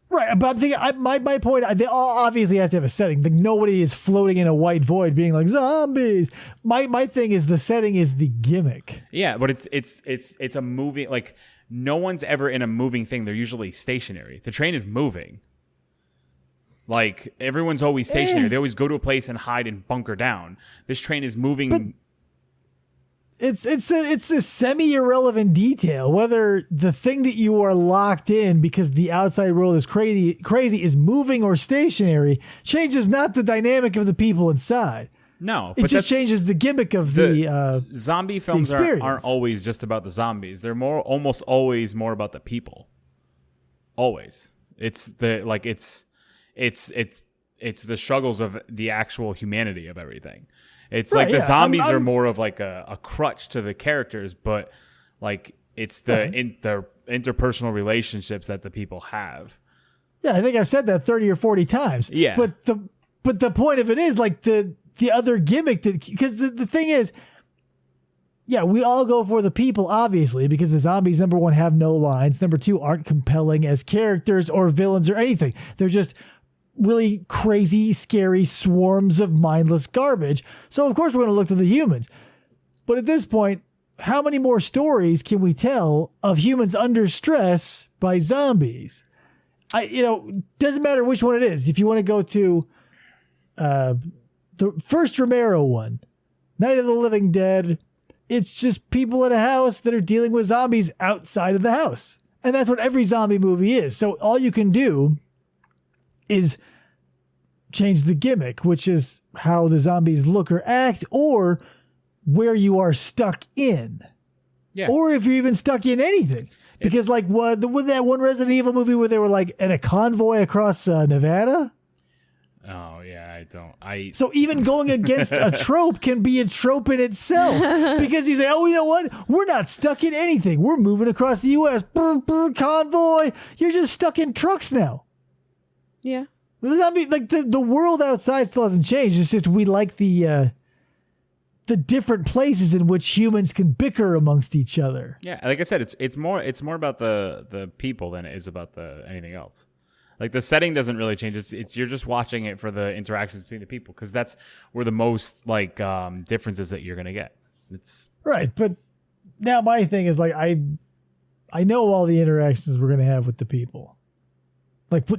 Right, but I'm thinking, my point, they all obviously have to have a setting. Like, nobody is floating in a white void being like zombies. My thing is the setting is the gimmick. Yeah, but it's a movie. Like, no one's ever in a moving thing. They're usually stationary. The train is moving. Like, everyone's always stationary. They always go to a place and hide and bunker down. This train is moving. But it's this semi-irrelevant detail, whether the thing that you are locked in because the outside world is crazy is moving or stationary, changes not the dynamic of the people inside. No, it just changes the gimmick of the zombie films aren't always just about the zombies. They're almost always more about the people. Always, it's the struggles of the actual humanity of everything. It's right, like the zombies are more of like a crutch to the characters, but like it's the interpersonal relationships that the people have. Yeah, I think I've said that 30 or 40 times. Yeah. But the point of it is like the other gimmick, because the thing is, yeah, we all go for the people, obviously, because the zombies, number one, have no lines. Number two, aren't compelling as characters or villains or anything. They're just really crazy, scary swarms of mindless garbage. So, of course, we're going to look to the humans. But at this point, how many more stories can we tell of humans under stress by zombies? Doesn't matter which one it is. If you want to go to the first Romero one, Night of the Living Dead, it's just people in a house that are dealing with zombies outside of the house. And that's what every zombie movie is. So all you can do is change the gimmick, which is how the zombies look or act, or where you are stuck in. Yeah. Or if you're even stuck in anything. Because with that one Resident Evil movie where they were like in a convoy across Nevada? Oh, yeah, So even going against a trope can be a trope in itself. Because you say, oh, you know what? We're not stuck in anything. We're moving across the U.S. Convoy. You're just stuck in trucks now. Yeah. I mean, like the world outside still hasn't changed. It's just we like the different places in which humans can bicker amongst each other. Yeah, like I said, it's more about the people than it is about anything else. Like the setting doesn't really change. It's you're just watching it for the interactions between the people, because that's where the most differences that you're gonna get. It's right, but now my thing is like I know all the interactions we're gonna have with the people. Let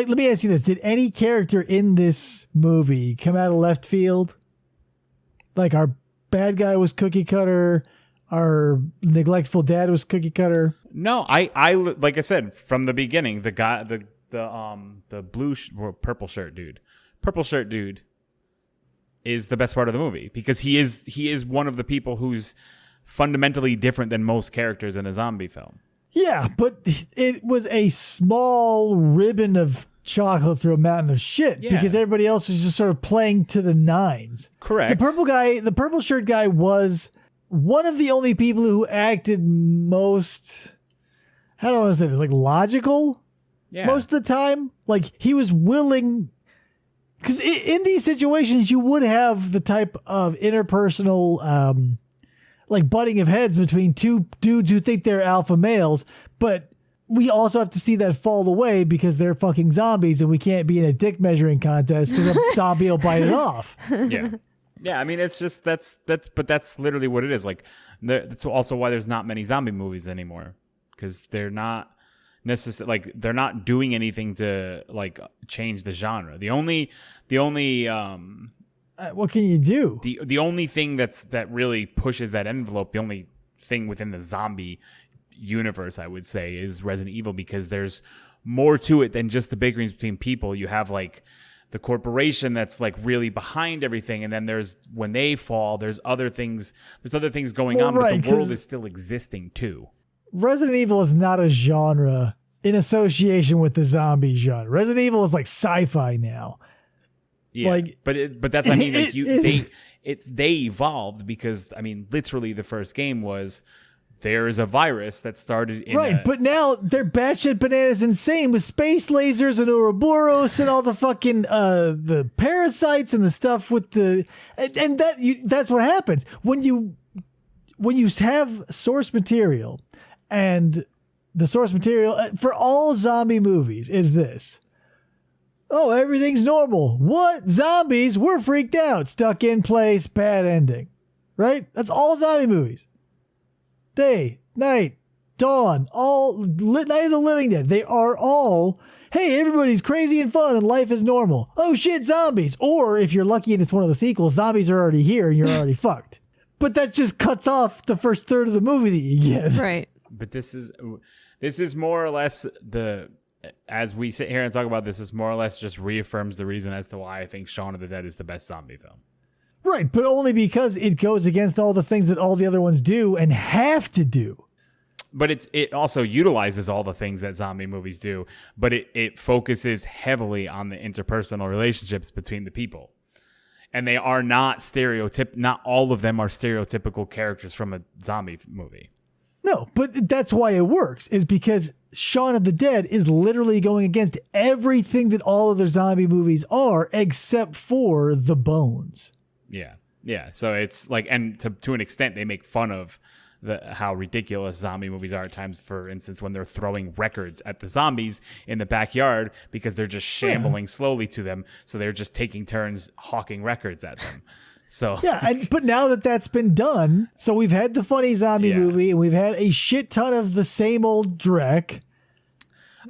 me ask you this: did any character in this movie come out of left field? Like our bad guy was cookie cutter, our neglectful dad was cookie cutter. No, I like I said from the beginning, the guy, the blue or purple shirt dude is the best part of the movie, because he is one of the people who's fundamentally different than most characters in a zombie film. Yeah, but it was a small ribbon of chocolate through a mountain of shit, because everybody else was just sort of playing to the nines. Correct. The purple shirt guy was one of the only people who acted most, how do I want to say this, like logical most of the time. Like he was willing, because in these situations you would have the type of interpersonal like butting of heads between two dudes who think they're alpha males, but we also have to see that fall away because they're fucking zombies and we can't be in a dick measuring contest because a zombie will bite it off. Yeah. Yeah, I mean, it's just, that's literally what it is. Like, that's also why there's not many zombie movies anymore, because they're not, like they're not doing anything to like change the genre. The only what can you do? The only thing that really pushes that envelope, the only thing within the zombie universe, I would say, is Resident Evil, because there's more to it than just the bickerings between people. You have like the corporation that's like really behind everything, and then there's when they fall, there's other things going on, but the world is still existing too. Resident Evil is not a genre in association with the zombie genre. Resident Evil is like sci-fi now. Yeah, like, but that's what I mean. Like they evolved, because I mean, literally the first game was there is a virus that started in but now they're batshit bananas insane with space lasers and Ouroboros and all the fucking the parasites and the stuff with the and that's what happens when you have source material. And the source material for all zombie movies is this. Oh, everything's normal. What? Zombies? We're freaked out. Stuck in place. Bad ending. Right? That's all zombie movies. Day, night, dawn, Night of the Living Dead. They are all, hey, everybody's crazy and fun and life is normal. Oh shit, zombies. Or if you're lucky and it's one of the sequels, zombies are already here and you're already fucked. But that just cuts off the first third of the movie that you get. Right. But this is more or less as we sit here and talk about this, more or less just reaffirms the reason as to why I think Shaun of the Dead is the best zombie film. Right, but only because it goes against all the things that all the other ones do and have to do. But it also utilizes all the things that zombie movies do, but it focuses heavily on the interpersonal relationships between the people. And they are not not all of them are stereotypical characters from a zombie movie. No, but that's why it works, is because Shaun of the Dead is literally going against everything that all other zombie movies are, except for the bones. Yeah. Yeah. So it's like, and to an extent, they make fun of how ridiculous zombie movies are at times. For instance, when they're throwing records at the zombies in the backyard because they're just shambling slowly to them. So they're just taking turns hawking records at them. So yeah, but now that that's been done, so we've had the funny zombie movie and we've had a shit ton of the same old dreck.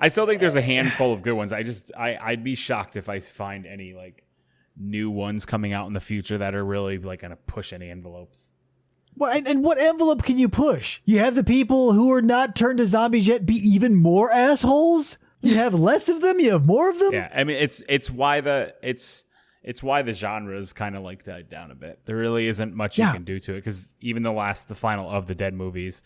I still think there's a handful of good ones. I'd be shocked if I find any like new ones coming out in the future that are really like going to push any envelopes. Well, and what envelope can you push? You have the people who are not turned to zombies yet be even more assholes? You have less of them? You have more of them? Yeah, I mean, it's why the genres kind of like died down a bit. There really isn't much you can do to it, because even the final of the Dead movies,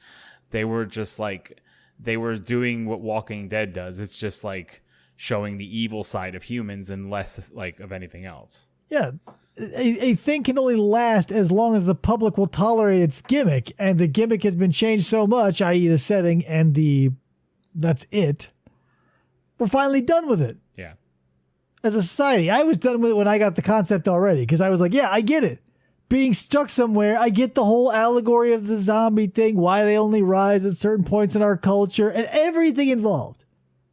they were just like, they were doing what Walking Dead does. It's just like showing the evil side of humans and less like of anything else. Yeah. A thing can only last as long as the public will tolerate its gimmick, and the gimmick has been changed so much, i.e. the setting and that's it. We're finally done with it. Yeah. As a society, I was done with it when I got the concept already, because I was like, yeah, I get it. Being stuck somewhere, I get the whole allegory of the zombie thing, why they only rise at certain points in our culture, and everything involved.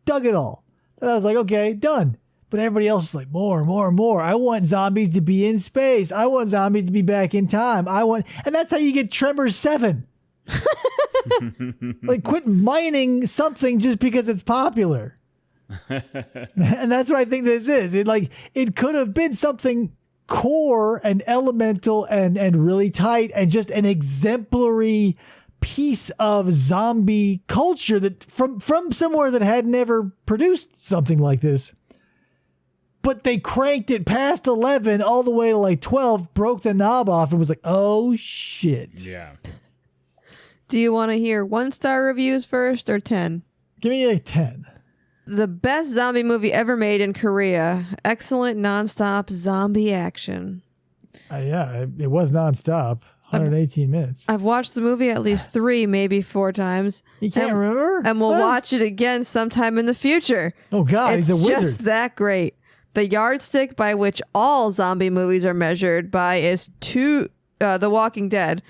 Dug it all. And I was like, okay, done. But everybody else is like, more. I want zombies to be in space. I want zombies to be back in time. And that's how you get Tremors 7. Like, quit mining something just because it's popular. And that's what I think this is. It could have been something core and elemental and really tight and just an exemplary piece of zombie culture that from somewhere that had never produced something like this. But they cranked it past 11 all the way to like 12, broke the knob off, and was like, oh shit. Yeah. Do you want to hear 1-star reviews first or 10? Give me a 10. The best zombie movie ever made in Korea. Excellent nonstop zombie action. Yeah, it was nonstop. 118 minutes. I've watched the movie at least 3, maybe 4 times. You can't remember? And we'll watch it again sometime in the future. Oh, God, he's a wizard. It's just that great. The yardstick by which all zombie movies are measured by is The Walking Dead.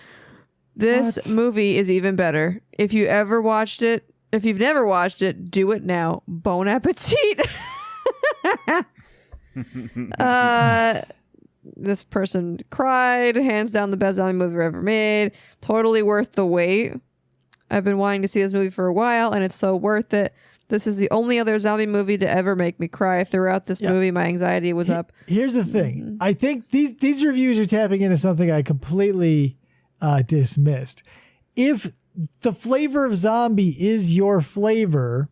This movie is even better. If you've never watched it, do it now. Bon appetit. This person cried. Hands down the best zombie movie ever made. Totally worth the wait. I've been wanting to see this movie for a while, and it's so worth it. This is the only other zombie movie to ever make me cry. Throughout this movie, my anxiety was up. Here's the thing. I think these reviews are tapping into something I completely dismissed. If the flavor of zombie is your flavor,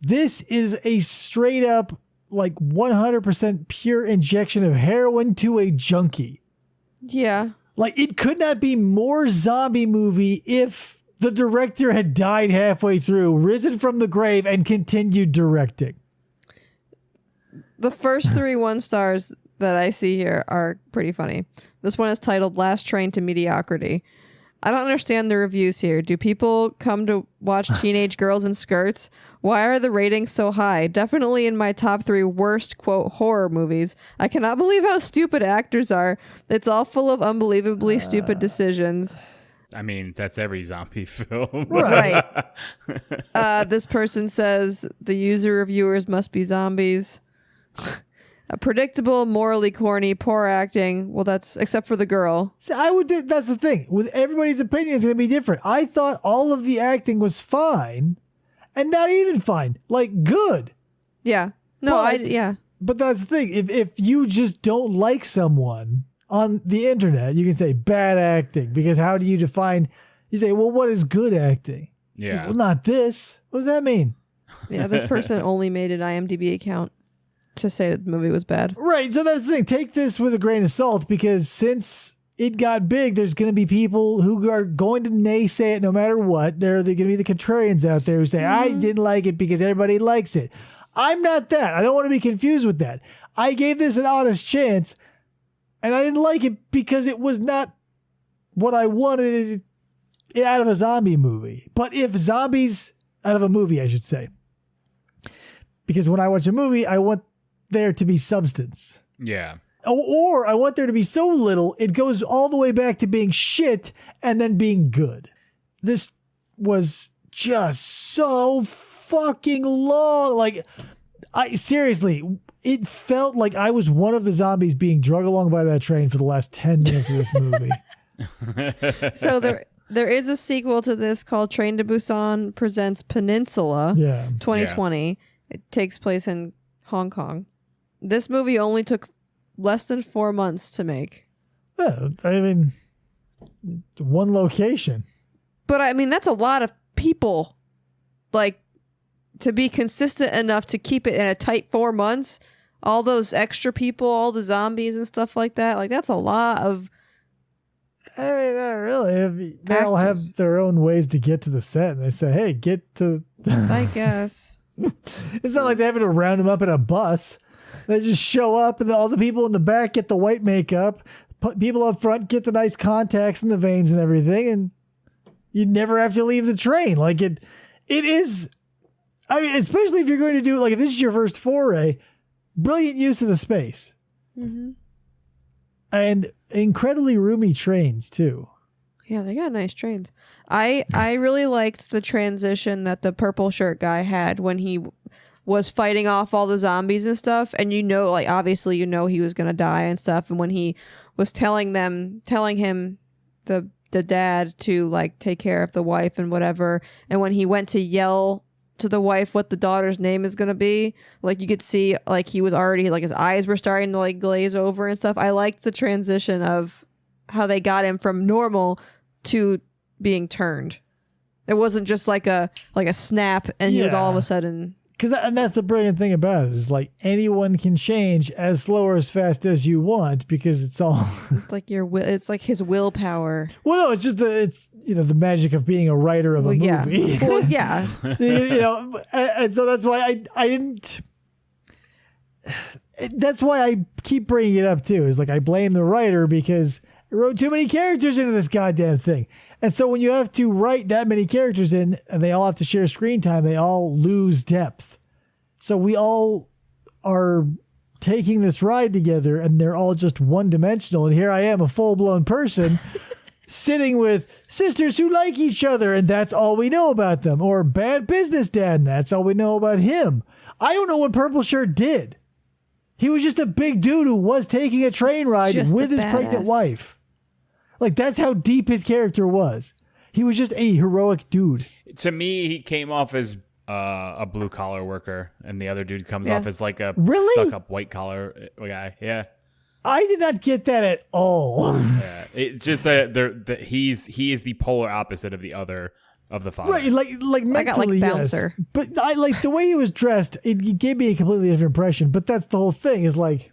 this is a straight up, like 100% pure injection of heroin to a junkie. Yeah. Like, it could not be more zombie movie if the director had died halfway through, risen from the grave, and continued directing. The first 3 1-stars that I see here are pretty funny. This one is titled Last Train to Mediocrity. I don't understand the reviews here. Do people come to watch teenage girls in skirts? Why are the ratings so high? Definitely in my top 3 worst, quote, horror movies. I cannot believe how stupid actors are. It's all full of unbelievably stupid decisions. I mean, that's every zombie film. Right. This person says the user reviewers must be zombies. Predictable, morally corny, poor acting. Well, that's except for the girl. See, that's the thing. With everybody's opinion is going to be different. I thought all of the acting was fine, and not even fine, like good. Yeah. No, yeah. But that's the thing. If you just don't like someone on the internet, you can say bad acting, because how do you define? You say, well, what is good acting? Yeah. Well, not this. What does that mean? Yeah, this person only made an IMDb account to say that the movie was bad. Right. So that's the thing. Take this with a grain of salt, because since it got big, there's going to be people who are going to naysay it no matter what. They're going to be the contrarians out there who say, I didn't like it because everybody likes it. I'm not that. I don't want to be confused with that. I gave this an honest chance, and I didn't like it because it was not what I wanted out of a zombie movie. But if zombies, out of a movie, I should say. Because when I watch a movie, I want there to be substance. Yeah. Or I want there to be so little, it goes all the way back to being shit and then being good. This was just so fucking long. Like, seriously, it felt like I was one of the zombies being drug along by that train for the last 10 minutes of this movie. So there is a sequel to this called Train to Busan Presents Peninsula, 2020. Yeah. It takes place in Hong Kong. This movie only took less than 4 months to make. Yeah, I mean, one location. But I mean, that's a lot of people. Like, to be consistent enough to keep it in a tight 4 months, all those extra people, all the zombies and stuff like that, like, that's a lot of... I mean, not really. They all have their own ways to get to the set, and they say, hey, get to... I guess. It's not like they're having to round them up in a bus. They just show up, and all the people in the back get the white makeup. People up front get the nice contacts and the veins and everything, and you never have to leave the train. Like, it is... I mean, especially if you're going to do... Like, if this is your first foray, brilliant use of the space. Mm-hmm. And incredibly roomy trains, too. Yeah, they got nice trains. I really liked the transition that the purple shirt guy had when he was fighting off all the zombies and stuff, and like, obviously he was gonna die and stuff, and when he was telling him the dad to, like, take care of the wife and whatever, and when he went to yell to the wife what the daughter's name is gonna be, like, you could see, like, he was already, like, his eyes were starting to, like, glaze over and stuff. I liked the transition of how they got him from normal to being turned. It wasn't just like a snap and he was all of a sudden... And that's the brilliant thing about it, is like anyone can change as slow or as fast as you want, because it's all it's like it's like his willpower. Well, no, it's just the magic of being a writer of a movie. Yeah. Well, yeah. And so that's why I didn't. That's why I keep bringing it up too. Is like I blame the writer because he wrote too many characters into this goddamn thing. And so when you have to write that many characters in and they all have to share screen time, they all lose depth. So we all are taking this ride together and they're all just one-dimensional. And here I am, a full-blown person, sitting with sisters who like each other, and that's all we know about them. Or bad business dad, and that's all we know about him. I don't know what Purple Shirt did. He was just a big dude who was taking a train ride with his pregnant wife. Like, that's how deep his character was. He was just a heroic dude. To me, he came off as a blue collar worker, and the other dude comes off as like a stuck up white collar guy. Yeah. I did not get that at all. Yeah, it's just that he is the polar opposite of the other of the father. Right, like mentally, I got like bouncer. Yes. But I like the way he was dressed. It gave me a completely different impression. But that's the whole thing. Is like,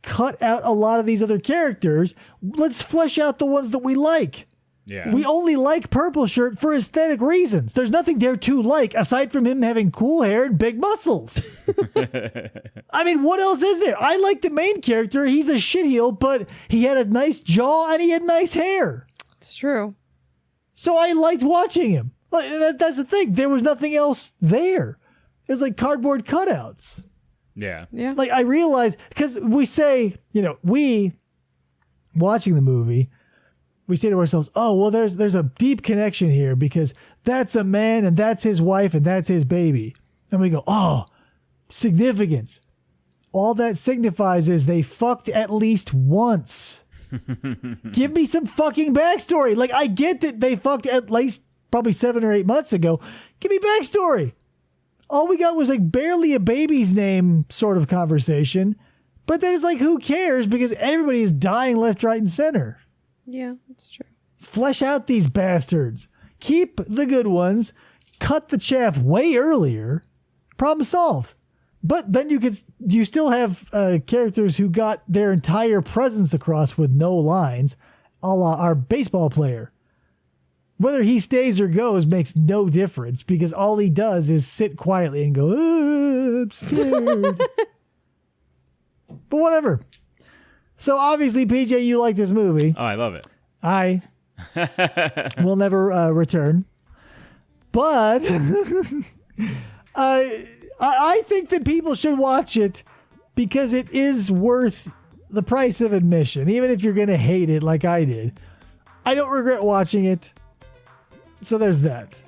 cut out a lot of these other characters. Let's flesh out the ones that we like. Yeah, we only like Purple Shirt for aesthetic reasons. There's nothing there to like aside from him having cool hair and big muscles. I mean, what else is there? I like the main character. He's a shitheel, but he had a nice jaw and he had nice hair. It's true. So I liked watching him. That's the thing. There was nothing else there. It was like cardboard cutouts. Yeah. Yeah. Like I realized, because we say, we watching the movie, we say to ourselves, oh, well, there's a deep connection here because that's a man and that's his wife and that's his baby. And we go, oh, significance. All that signifies is they fucked at least once. Give me some fucking backstory. Like, I get that they fucked at least probably 7 or 8 months ago. Give me backstory. All we got was like barely a baby's name sort of conversation. But then it's like, who cares? Because everybody is dying left, right, and center. Yeah, that's true. Flesh out these bastards. Keep the good ones. Cut the chaff way earlier. Problem solved. But then you still have characters who got their entire presence across with no lines, a la our baseball player. Whether he stays or goes makes no difference because all he does is sit quietly and go, I'm scared. But whatever. So obviously, PJ, you like this movie. Oh, I love it. I will never return. But I think that people should watch it because it is worth the price of admission, even if you're going to hate it like I did. I don't regret watching it. So there's that.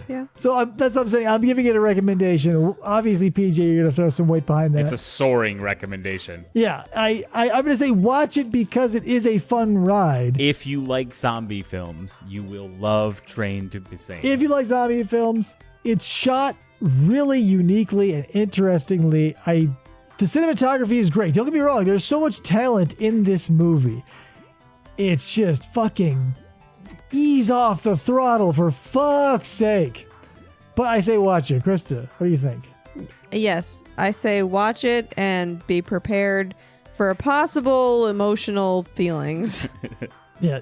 Yeah. So that's what I'm saying. I'm giving it a recommendation. Obviously, PJ, you're going to throw some weight behind that. It's a soaring recommendation. Yeah. I'm going to say watch it because it is a fun ride. If you like zombie films, you will love Train to Busan. If you like zombie films, it's shot really uniquely and interestingly. The cinematography is great. Don't get me wrong. There's so much talent in this movie. It's just fucking ease off the throttle for fuck's sake. But I say watch it. Krista, what do you think? Yes, I say watch it and be prepared for possible emotional feelings. Yeah,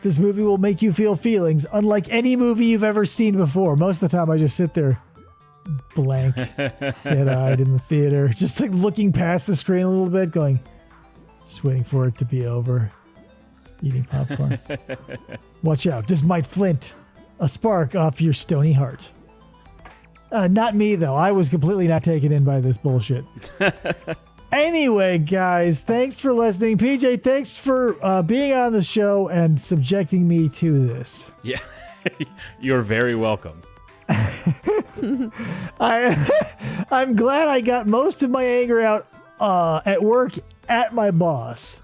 this movie will make you feel feelings unlike any movie you've ever seen before. Most of the time I just sit there blank, dead-eyed in the theater, just like looking past the screen a little bit, going, just waiting for it to be over. Eating popcorn. Watch out. This might flint a spark off your stony heart. Not me, though. I was completely not taken in by this bullshit. Anyway, guys, thanks for listening. PJ, thanks for being on the show and subjecting me to this. Yeah. You're very welcome. I'm glad I got most of my anger out at work at my boss.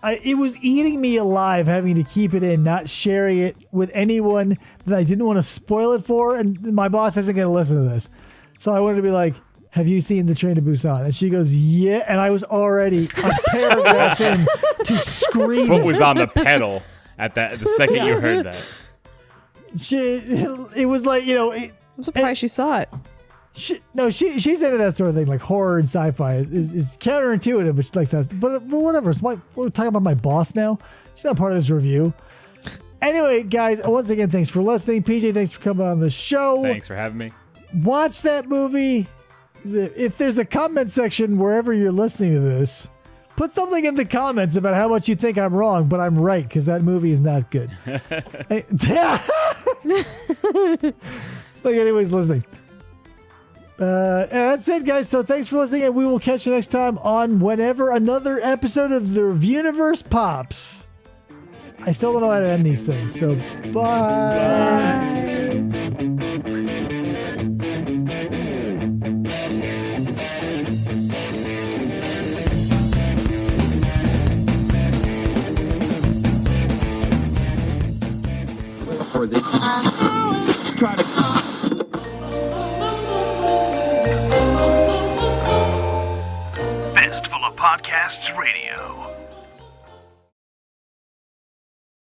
It was eating me alive having to keep it in, not sharing it with anyone that I didn't want to spoil it for. And my boss isn't going to listen to this. So I wanted to be like, have you seen the Train to Busan? And she goes, yeah. And I was already a paragraph in to scream. Foot was on the pedal at the second you heard that. It was like, I'm surprised she saw it. She's into that sort of thing, like horror and sci-fi. Is counterintuitive, but she likes that. But whatever. We're talking about my boss now. She's not part of this review. Anyway, guys, once again, thanks for listening. PJ, thanks for coming on the show. Thanks for having me. Watch that movie. If there's a comment section wherever you're listening to this, put something in the comments about how much you think I'm wrong, but I'm right, because that movie is not good. Look, anybody's listening. And that's it, guys. So thanks for listening, and we will catch you next time on whenever another episode of the Reviewniverse pops. I still don't know how to end these things, so bye. Or they try to. Fistful of Podcasts Radio.